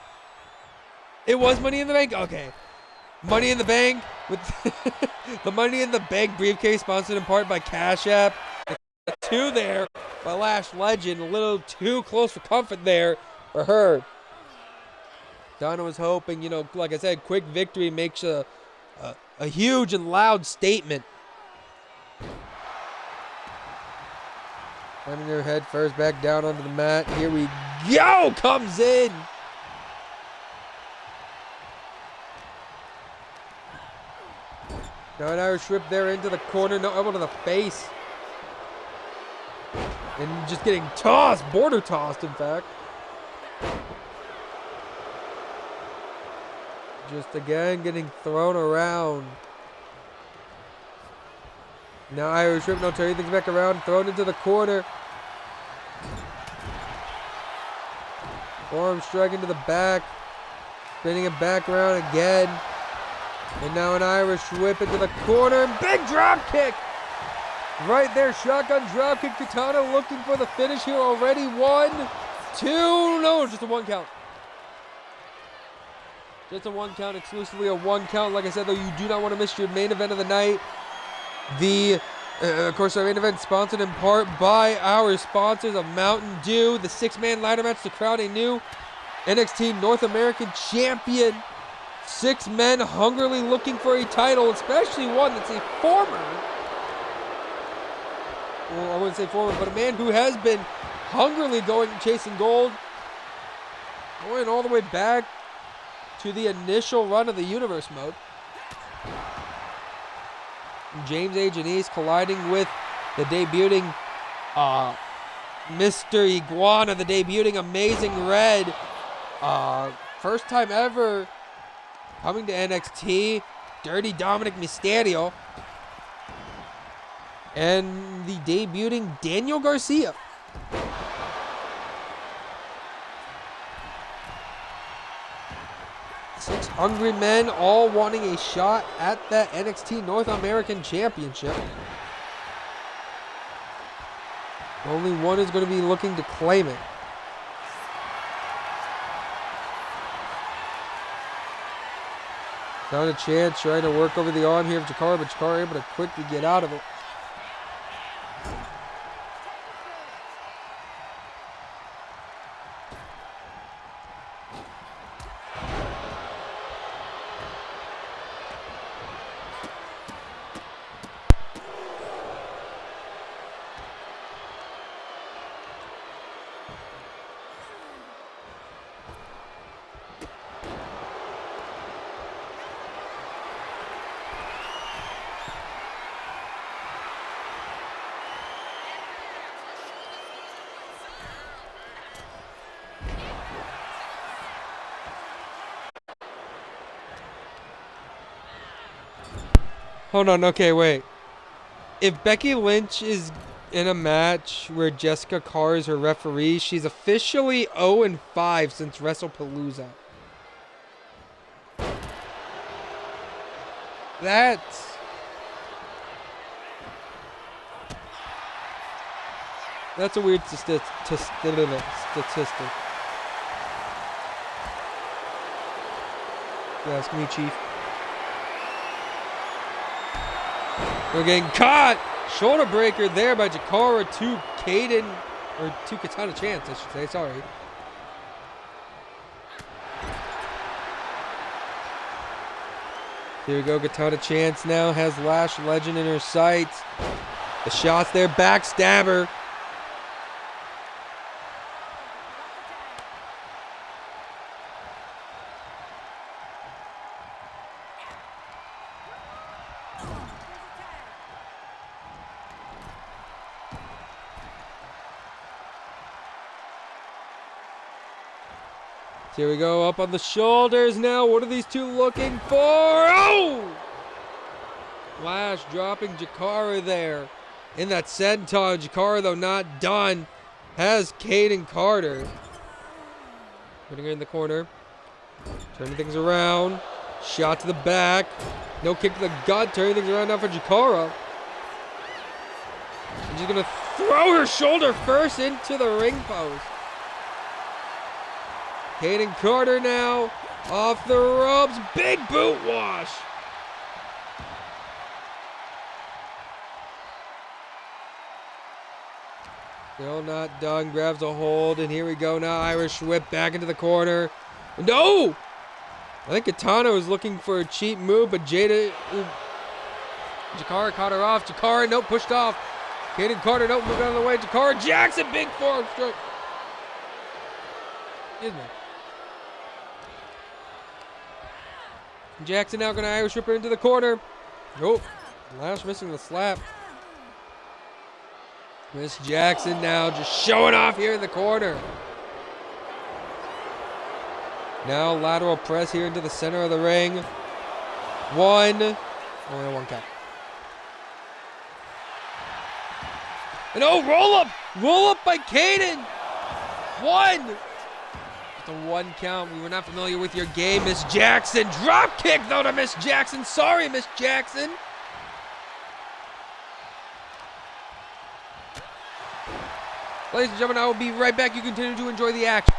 S1: It was Money in the Bank? Okay. Money in the Bank with the Money in the Bank briefcase sponsored in part by Cash App. Two there by Lash Legend. A little too close for comfort there for her. Donna was hoping, you know, like I said, quick victory makes a huge and loud statement. Slamming her head first back down onto the mat. Here we go. Comes in. Now an Irish whip there into the corner. No elbow to the face. And just getting tossed. Border tossed, in fact. Just again getting thrown around. Now Irish whip. No, turning things back around. Thrown into the corner. Forearm strike into the back. Spinning it back around again. And now an Irish whip into the corner. Big drop kick. Right there. Shotgun drop kick. Katana looking for the finish here already. 1, 2. No, just a 1 count. Just a 1 count, exclusively a 1 count. Like I said, though, you do not want to miss your main event of the night. Of course, our main event sponsored in part by our sponsors of Mountain Dew. The 6-man ladder match to crown a new NXT North American champion. 6 men hungrily looking for a title, especially one that's a former, or I wouldn't say former, but a man who has been hungrily chasing gold, going all the way back to the initial run of the Universe mode. James A. Janice colliding with the debuting Mr. Iguana, the debuting Amazing Red. First time ever coming to NXT, Dirty Dominic Mysterio. And the debuting Daniel Garcia. Six hungry men all wanting a shot at that NXT North American Championship. Only one is going to be looking to claim it. Found a chance trying to work over the arm here of Jakara, but Jakara able to quickly get out of it. Hold on, okay, wait. If Becky Lynch is in a match where Jessica Carr is her referee, she's officially 0-5 since WrestlePalooza. That's a weird statistic. Ask me, Chief. We're getting caught. Shoulder breaker there by Jakara to Kaden, or to Katana Chance, I should say. Sorry. Here we go. Katana Chance now has Lash Legend in her sights. The shots there. Backstabber. Here we go, up on the shoulders now. What are these two looking for? Oh! Lash dropping Jakara there. In that senton, Jakara, though, not done. Has Kaden Carter. Putting her in the corner. Turning things around. Shot to the back. No kick to the gut. Turning things around now for Jakara. And she's going to throw her shoulder first into the ring post. Kaden Carter now off the ropes. Big boot wash. Still not done. Grabs a hold. And here we go now. Irish whip back into the corner. No! I think Katana was looking for a cheap move, but Jakara caught her off. Jakara, nope, pushed off. Kaden Carter, nope, moved out of the way. Jakara Jackson, big forearm stroke. Excuse me. Jackson now going to Irish whip her into the corner. Oh, Lash missing the slap. Miss Jackson now just showing off here in the corner. Now lateral press here into the center of the ring. Only one count. And oh, roll up by Kaden. One. The 1 count. We were not familiar with your game, Miss Jackson. Drop kick, though, to Miss Jackson. Sorry, Miss Jackson. Ladies and gentlemen, I will be right back. You continue to enjoy the action.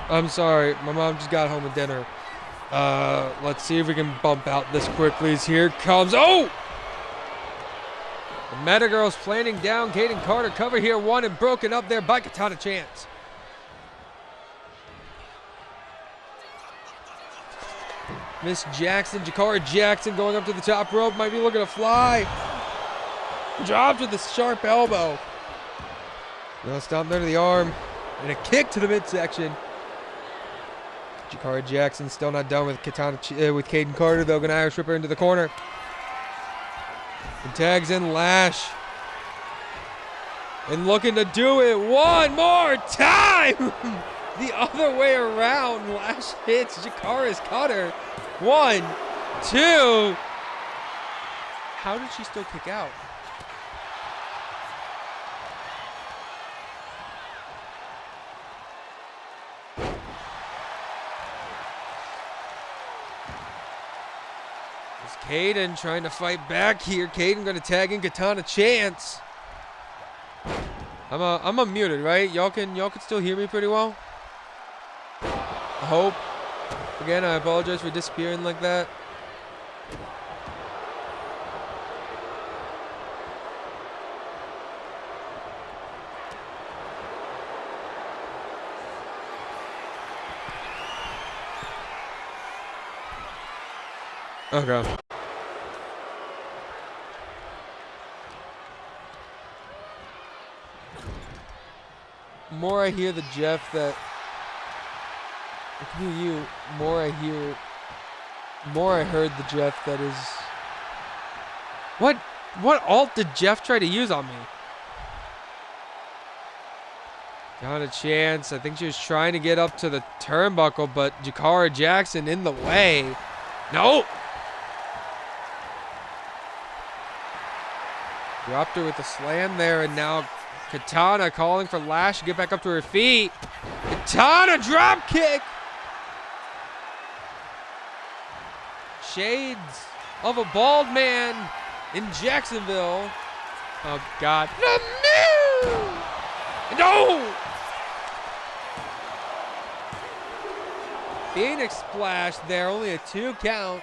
S1: I'm sorry. My mom just got home with dinner. Let's see if we can bump out this quickly. Here comes. Oh! The Meta Girls planning down Kaden Carter. Cover here, one, and broken up there by Katana Chance. Miss Jackson, Jakara Jackson going up to the top rope. Might be looking to fly. Dropped with the sharp elbow. Now stomp under the arm. And a kick to the midsection. Jakara Jackson still not done with with Kaden Carter, though. Gonna Irish Rip her into the corner. And tags in Lash. And looking to do it one more time. The other way around. Lash hits Jakara's cutter. 1, 2. How did she still kick out? It's Kaden trying to fight back here. Kaden gonna tag in Katana Chance. I'm unmuted, right? Y'all can still hear me pretty well? I hope. Again, I apologize for disappearing like that. Okay. The more I hear the Jeff that I can hear you, more I heard the Jeff that is. What alt did Jeff try to use on me? Got a chance. I think she was trying to get up to the turnbuckle, but Jakara Jackson in the way. Nope. Dropped her with the slam there, and now Katana calling for Lash to get back up to her feet. Katana drop kick. Shades of a bald man in Jacksonville. Oh, God. No! Phoenix splash there, only a 2 count.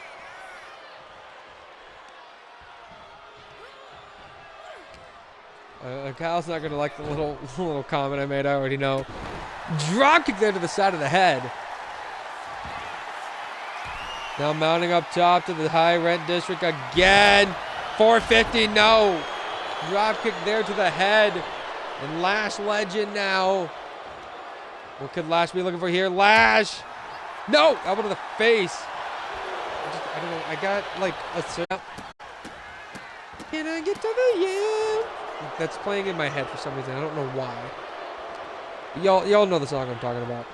S1: Kyle's not gonna like the little comment I made. I already know. Drop kick there to the side of the head. Now mounting up top to the high rent district again. 450, no. Drop kick there to the head. And Lash legend now. What could Lash be looking for here? Lash. No, elbow to the face. I don't know. I got like a. Can I get to the you? That's playing in my head for some reason. I don't know why. Y'all know the song I'm talking about.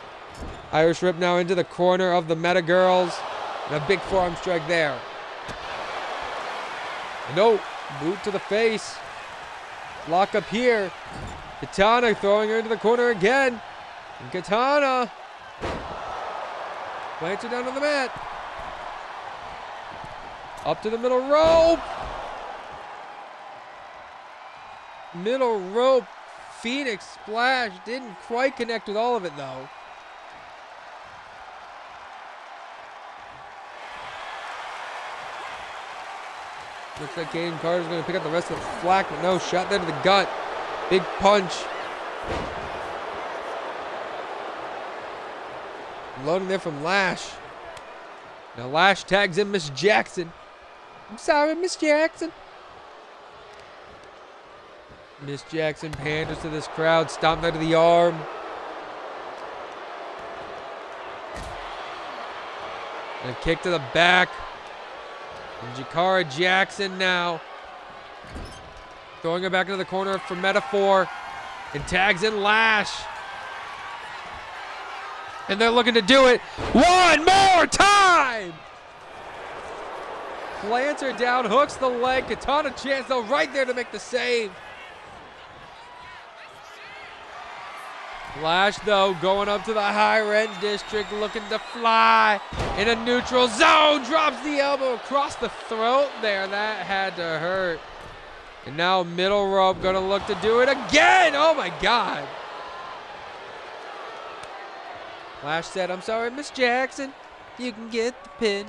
S1: Irish Rip now into the corner of the Meta Girls. And a big forearm strike there. No, boot to the face. Lock up here. Katana throwing her into the corner again. And Katana plants her down on the mat. Up to the middle rope. Middle rope. Phoenix splash. Didn't quite connect with all of it though. Looks like Kaden Carter's going to pick up the rest of the flack, but no, shot there to the gut. Big punch. Loading there from Lash. Now Lash tags in Miss Jackson. I'm sorry, Miss Jackson. Miss Jackson panders to this crowd, stomped under the arm. And a kick to the back. And Jakara Jackson now throwing her back into the corner for Metaphor and tags in Lash. And they're looking to do it one more time. Plants her down, hooks the leg. Katana Chance though right there to make the save. Lash though going up to the high rent district looking to fly in a neutral zone. Drops the elbow across the throat there. That had to hurt. And now middle rope gonna look to do it again. Oh my God. Lash said, I'm sorry, Miss Jackson. You can get the pin.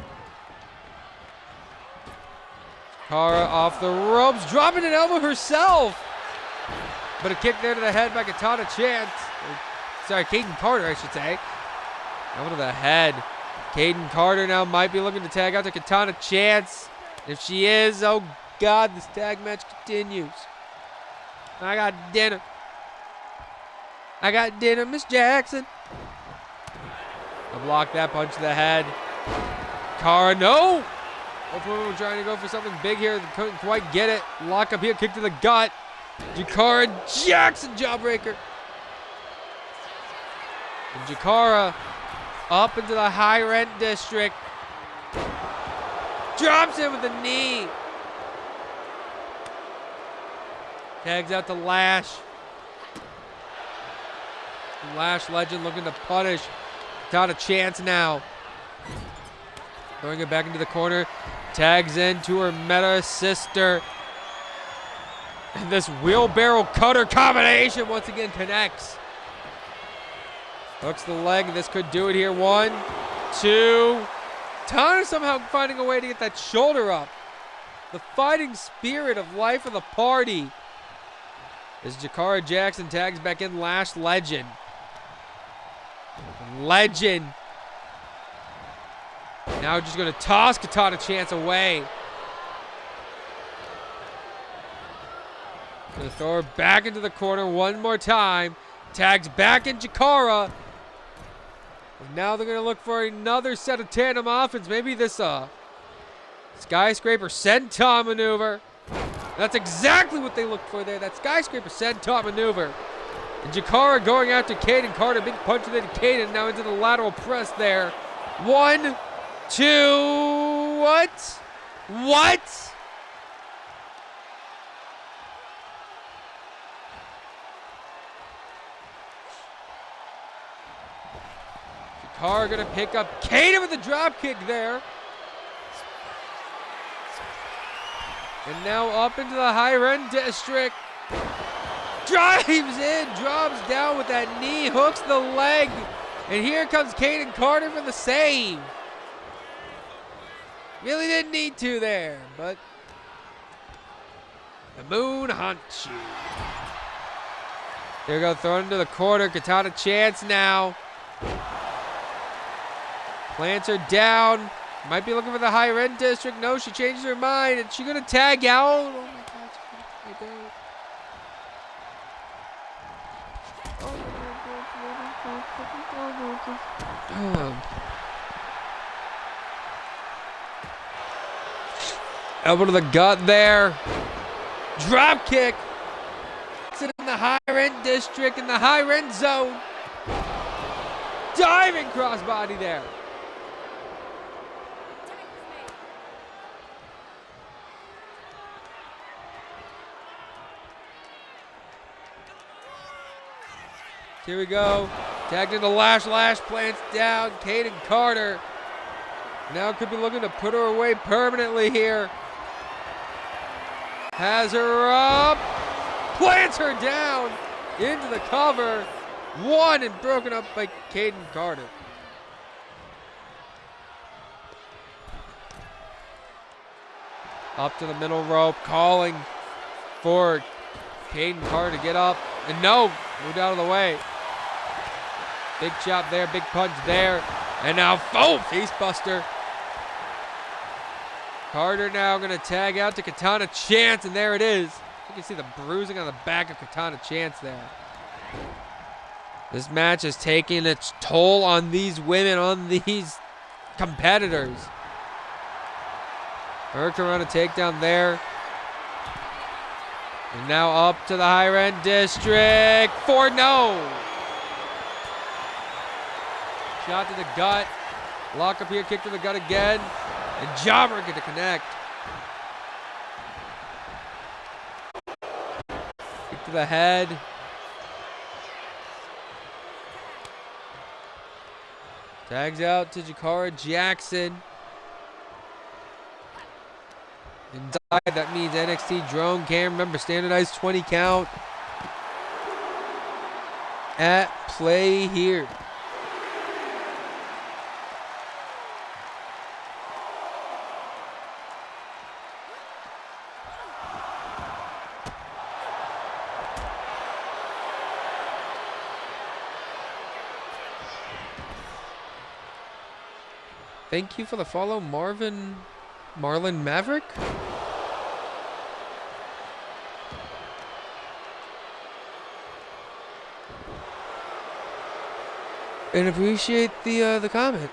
S1: Cara off the ropes, dropping an elbow herself. But a kick there to the head by Katana Chance. Sorry, Kaden Carter, I should say. Elbow to the head. Kaden Carter now might be looking to tag out to Katana Chance. If she is, oh God, this tag match continues. I got dinner. I got dinner, Miss Jackson. I blocked that punch to the head. Cara, no! Both women were trying to go for something big here. They couldn't quite get it. Lock up here, kick to the gut. Jakara Jackson jawbreaker. And Jakara up into the high rent district. Drops him with a knee. Tags out to Lash. Lash legend looking to punish. Got a chance now. Throwing it back into the corner. Tags in to her meta sister. And this wheelbarrow cutter combination once again connects. Hooks the leg. This could do it here. 1, 2. Tana somehow finding a way to get that shoulder up. The fighting spirit of life of the party. As Jakara Jackson tags back in Lash Legend. Legend. Now just going to toss Katana Chance away. Going to throw her back into the corner one more time. Tags back in Jakara. And now they're going to look for another set of tandem offense. Maybe this skyscraper senton maneuver. That's exactly what they looked for there. That skyscraper senton maneuver. And Jakara going after Kaden Carter. Big punch to Kaden. Now into the lateral press there. 1, 2. What? What? Jakara gonna pick up Kaden with a drop kick there. And now up into the high run district. Drives in, drops down with that knee, hooks the leg. And here comes Kaden Carter for the save. Really didn't need to there, but the moon haunts you. There we go, thrown into the corner. Katana Chance now. Plants her down. Might be looking for the high rent district. No, she changes her mind. And she's going to tag out. Oh, my God. She's going to tag out. Elbow to the gut there. Drop kick. It's in the high rent district, in the high rent zone. Diving crossbody there. Here we go. Tagged into Lash. Lash plants down. Kaden Carter. Now could be looking to put her away permanently here. Has her up. Plants her down into the cover. 1 and broken up by Kaden Carter. Up to the middle rope. Calling for Kaden Carter to get up. And no. Moved out of the way. Big chop there, big punch there. And now, face buster. Carter now going to tag out to Katana Chance, and there it is. You can see the bruising on the back of Katana Chance there. This match is taking its toll on these women, on these competitors. Hurricane a takedown there. And now up to the high rent district for no. Shot to the gut. Lock up here, kick to the gut again. And Jobber get to connect. Kick to the head. Tags out to Jakara Jackson. Inside, that means NXT drone cam. Remember, standardized 20 count. At play here. Thank you for the follow, Marlon Maverick. And appreciate the comment.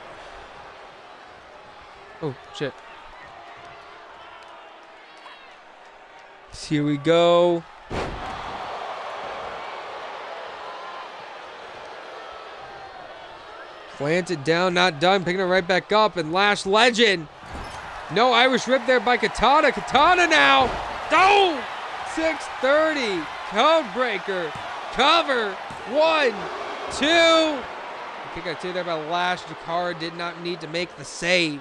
S1: Oh shit. So here we go. Planted down, not done, picking it right back up, and Lash Legend. No Irish Rip there by Katana. Katana now. Oh! 630. Code breaker. Cover. 1, 2. I think I said that about Lash. Jakara did not need to make the save.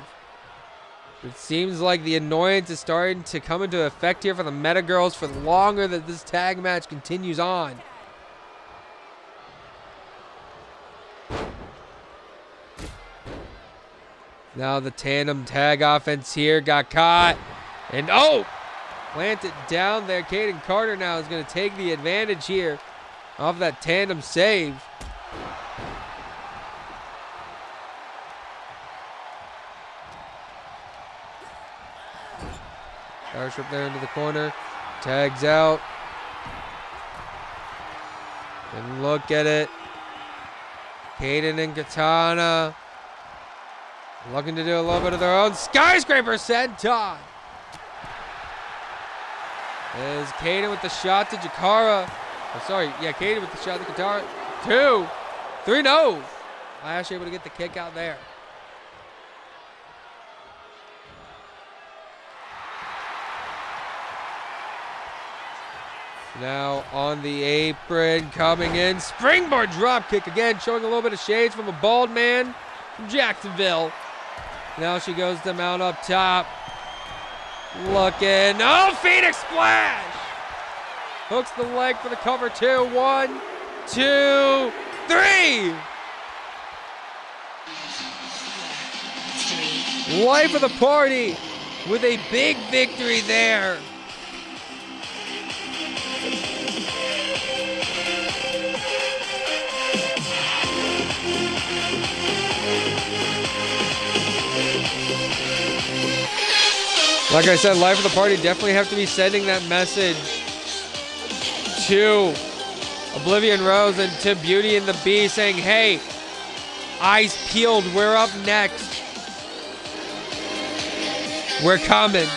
S1: It seems like the annoyance is starting to come into effect here for the Meta Girls for the longer that this tag match continues on. Now the tandem tag offense here got caught. And oh! Planted down there. Kaden Carter now is going to take the advantage here off that tandem save. Irish Rip there into the corner. Tags out. And look at it. Kaden and Katana looking to do a little bit of their own. Skyscraper senton. Is Kaden with the shot to Jakara. Oh, sorry. Yeah, Kaden with the shot to Katara. 2, 3, no. Lash able to get the kick out there. Now on the apron, coming in. Springboard drop kick again, showing a little bit of shades from a bald man from Jacksonville. Now she goes to mount up top. Looking. Oh, Phoenix splash! Hooks the leg for the cover 2. 1, 2, 3! Life of the party with a big victory there. Like I said, Life of the Party definitely have to be sending that message to Oblivion Rose and to Beauty and the Beast saying, hey, eyes peeled, we're up next. We're coming.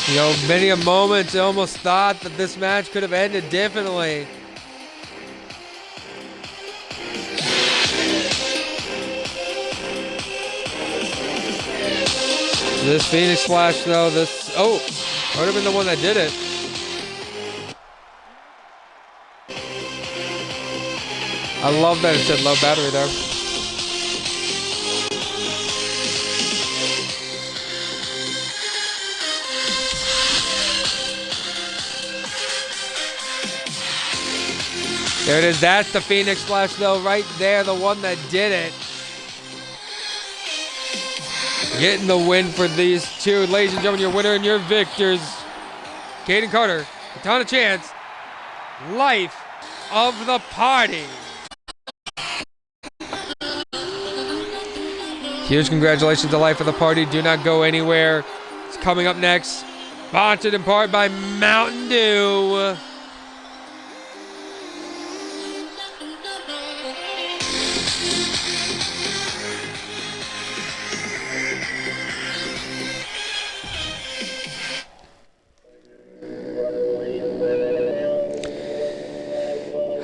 S1: You know, many a moment I almost thought that this match could have ended differently. This Phoenix Splash though, would have been the one that did it. I love that it said low battery there. There it is. That's the Phoenix Splash, though, right there. The one that did it. Getting the win for these two. Ladies and gentlemen, your winner and your victors. Kaden Carter, Katana Chance, Life of the Party. Huge congratulations to Life of the Party. Do not go anywhere. It's coming up next. Sponsored in part by Mountain Dew.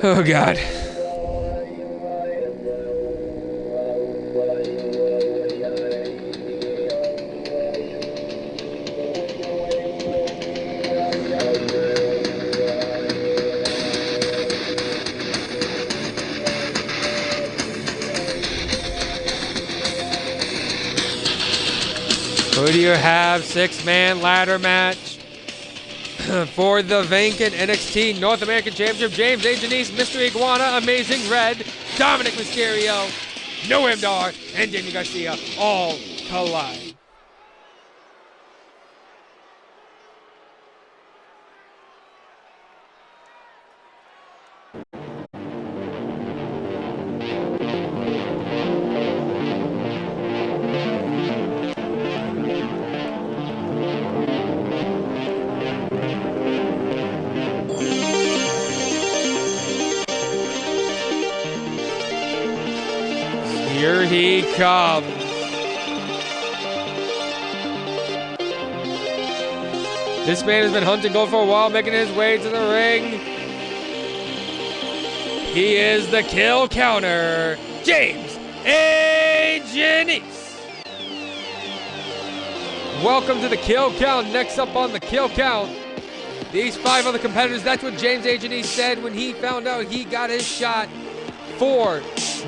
S1: Oh, God. Who do you have? 6-man ladder match. For the vacant NXT North American Championship, James A. Janice, Mr. Iguana, Amazing Red, Dominic Mysterio, Noam Dar, and Daniel Garcia all collide. Here he comes. This man has been hunting gold for a while, making his way to the ring. He is the kill counter, James A. Janice. Welcome to the kill count. Next up on the kill count, these 5 other competitors. That's what James A. Janice said when he found out he got his shot for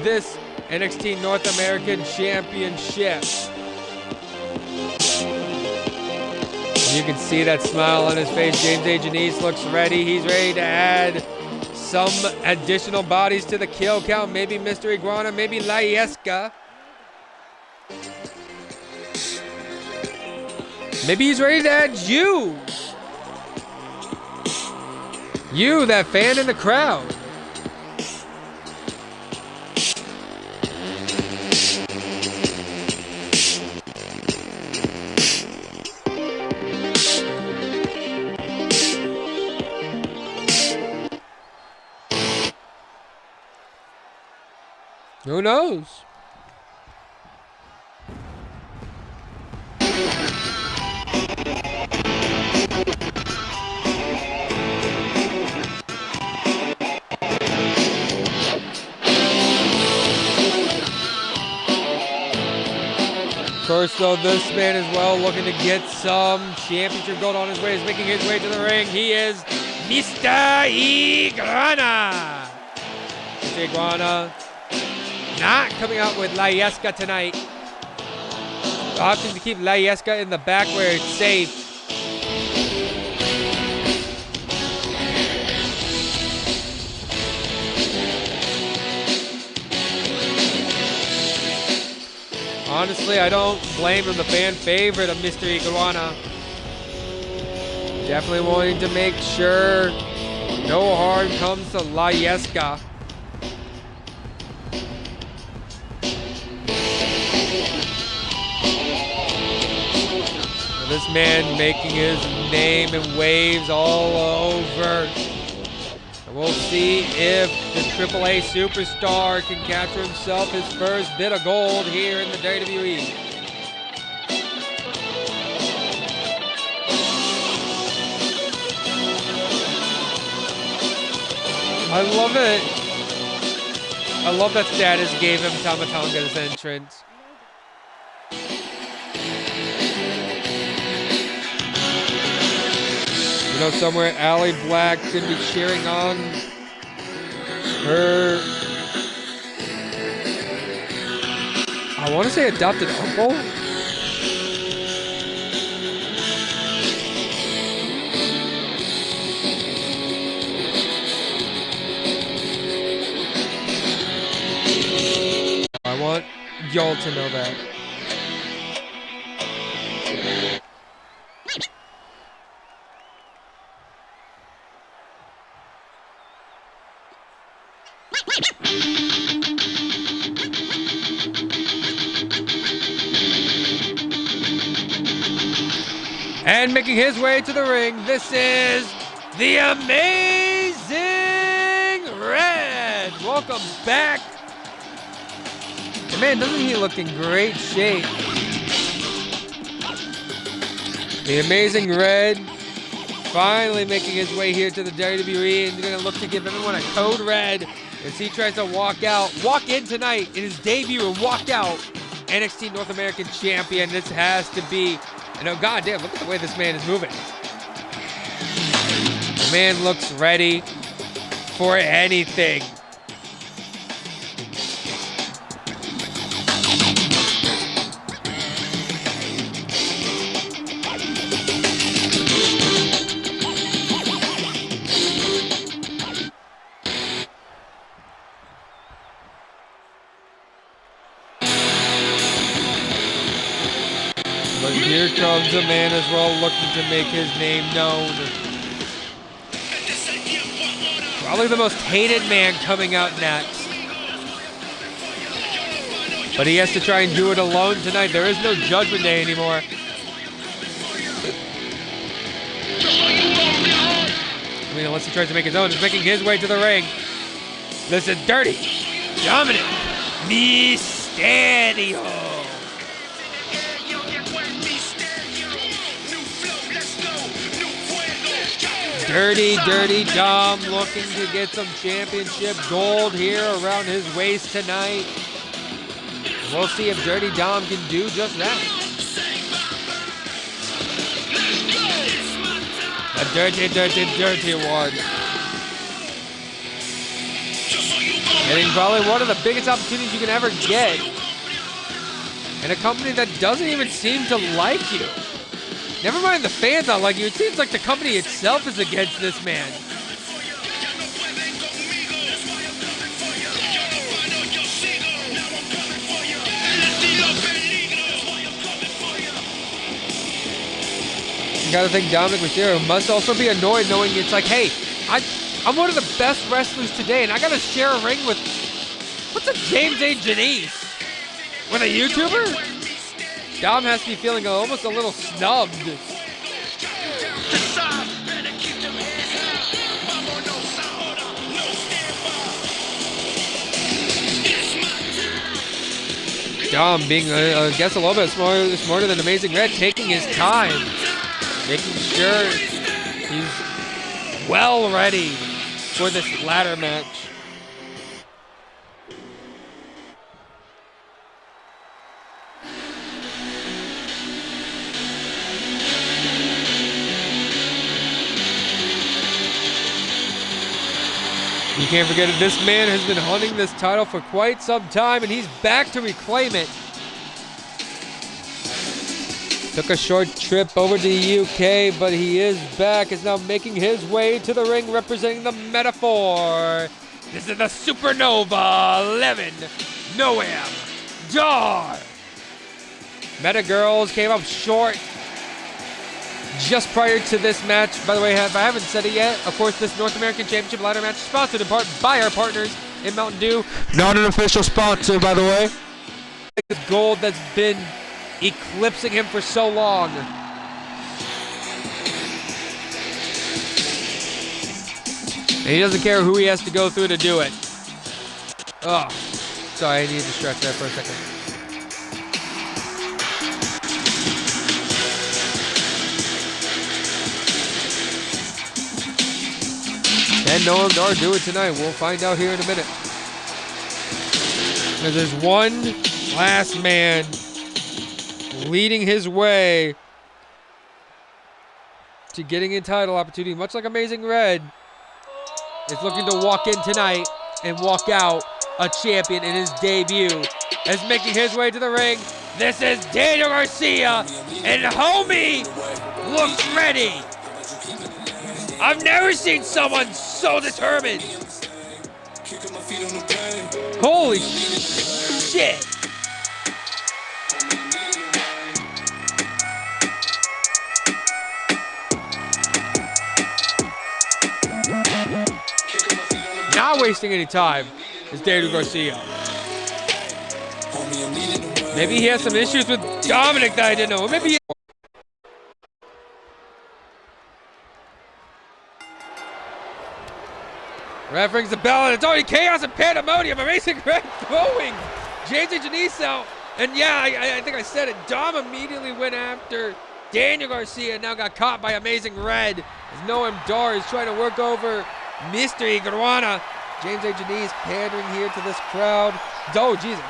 S1: this NXT North American Championship. You can see that smile on his face. James A. Janice looks ready. He's ready to add some additional bodies to the kill count. Maybe Mr. Iguana, maybe La Yesca. Maybe he's ready to add you. You, that fan in the crowd. Who knows? Of course, though, this man as well looking to get some championship gold on his way. He's making his way to the ring. He is Mr. Iguana. Mr. Iguana not coming out with La Yesca tonight. Option to keep La Yesca in the back where it's safe. Honestly, I don't blame him, the fan favorite of Mr. Iguana. Definitely wanting to make sure no harm comes to La Yesca. This man making his name in waves all over. And we'll see if the AAA superstar can capture himself his first bit of gold here in the WWE. I love it. I love that Status gave him Tama Tonga's entrance. You know, somewhere Allie Black could be cheering on her, I want to say adopted uncle. I want y'all to know that. And making his way to the ring, this is the Amazing Red. Welcome back. And man, doesn't he look in great shape? The Amazing Red finally making his way here to the WWE, and he's going to look to give everyone a code red as he tries to walk in tonight in his debut and walk out NXT North American Champion. This has to be, and oh goddamn, look at the way this man is moving. The man looks ready for anything. Here comes a man as well looking to make his name known. Probably the most hated man coming out next. But he has to try and do it alone tonight. There is no Judgment Day anymore. I mean, unless he tries to make his own, he's making his way to the ring. This is Dirty Dominic Mysterio. Dirty Dom looking to get some championship gold here around his waist tonight. We'll see if Dirty Dom can do just that. A dirty one. Getting probably one of the biggest opportunities you can ever get. And a company that doesn't even seem to like you. Never mind the fans not like you. It seems like the company itself is against this man. You gotta think Dominic Mysterio must also be annoyed knowing it's like, hey, I'm one of the best wrestlers today, and I gotta share a ring with, what's a James A. Janice? With a YouTuber? Dom has to be feeling almost a little snubbed. Dom being, I guess, a little bit smarter than Amazing Red, taking his time, making sure he's well ready for this ladder match. You can't forget it, this man has been hunting this title for quite some time, and he's back to reclaim it. Took a short trip over to the UK, but he is back. Is now making his way to the ring, representing the Metaphor. This is the Supernova 11 Noam Dar. Meta Girls came up short just prior to this match. By the way, if I haven't said it yet, of course, this North American Championship ladder match is sponsored in part by our partners in Mountain Dew.
S3: Not an official sponsor, by the way.
S1: This gold that's been eclipsing him for so long. And he doesn't care who he has to go through to do it. Oh, sorry, I needed to stretch that for a second. And Noam Dar do it tonight. We'll find out here in a minute. Because there's one last man leading his way to getting a title opportunity, much like Amazing Red is looking to walk in tonight and walk out a champion in his debut. As making his way to the ring, this is Daniel Garcia, and homie looks ready. I've never seen someone so determined. Holy shit. Not wasting any time is Daniel Garcia. Maybe he has some issues with Dominic that I didn't know. Maybe he... Ref rings the bell, and it's already chaos and pandemonium. Amazing Red throwing James A. Janice out. And yeah, I think I said it. Dom immediately went after Daniel Garcia and now got caught by Amazing Red. As Noam Dar is trying to work over Mr. Iguana. James A. Janice pandering here to this crowd. Oh, Jesus.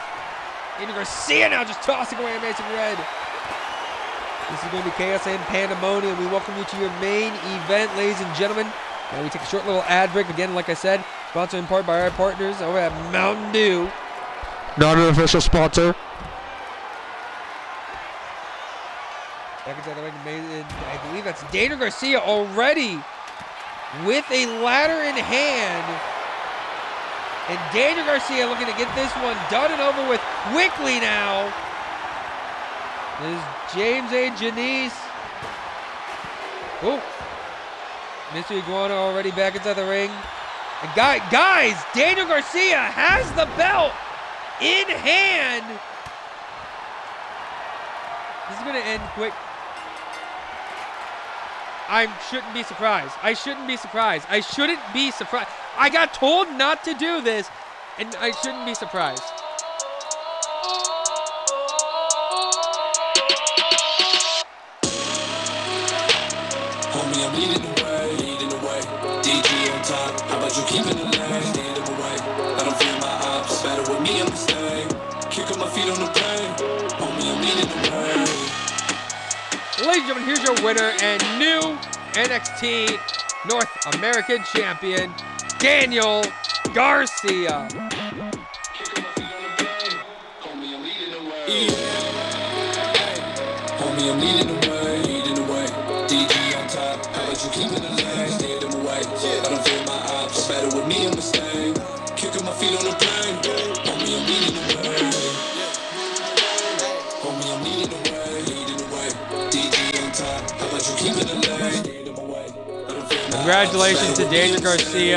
S1: Daniel Garcia now just tossing away Amazing Red. This is going to be chaos and pandemonium. We welcome you to your main event, ladies and gentlemen. Now we take a short little ad break. Again, like I said, sponsored in part by our partners over at Mountain Dew.
S3: Not an official sponsor.
S1: Back inside the ring, I believe that's Daniel Garcia already with a ladder in hand. And Daniel Garcia looking to get this one done and over with quickly now. This is James A. Janice. Oh. Mr. Iguana already back inside the ring. And guys, Daniel Garcia has the belt in hand. This is going to end quick. I shouldn't be surprised. I shouldn't be surprised. I shouldn't be surprised. I got told not to do this, and I shouldn't be surprised.
S4: Homie, I'm leading the way, leading the way. DG on top, how about you keeping the lane? Stand in the way, I don't fear my ops. Better with me, I'm the stay. Kicking my feet on the plane. Homie, I'm leading the way.
S1: Ladies and gentlemen, here's your winner and new NXT North American Champion, Daniel Garcia.
S4: Kicking my feet on the plane. Homie, I'm leading the way. Homie, I'm leading the way, leading the way. DG on top, how about you keeping the lane? Stand in the way, I don't fear my ops. Better with me, I'm the stay. Kicking my feet on the plane. Homie, I'm leading the way. Homie, I'm leading the way, leading the way. DG on top, how about you keeping the lane? Stand in my way, I don't fear my ops.
S1: Congratulations to Daniel Garcia.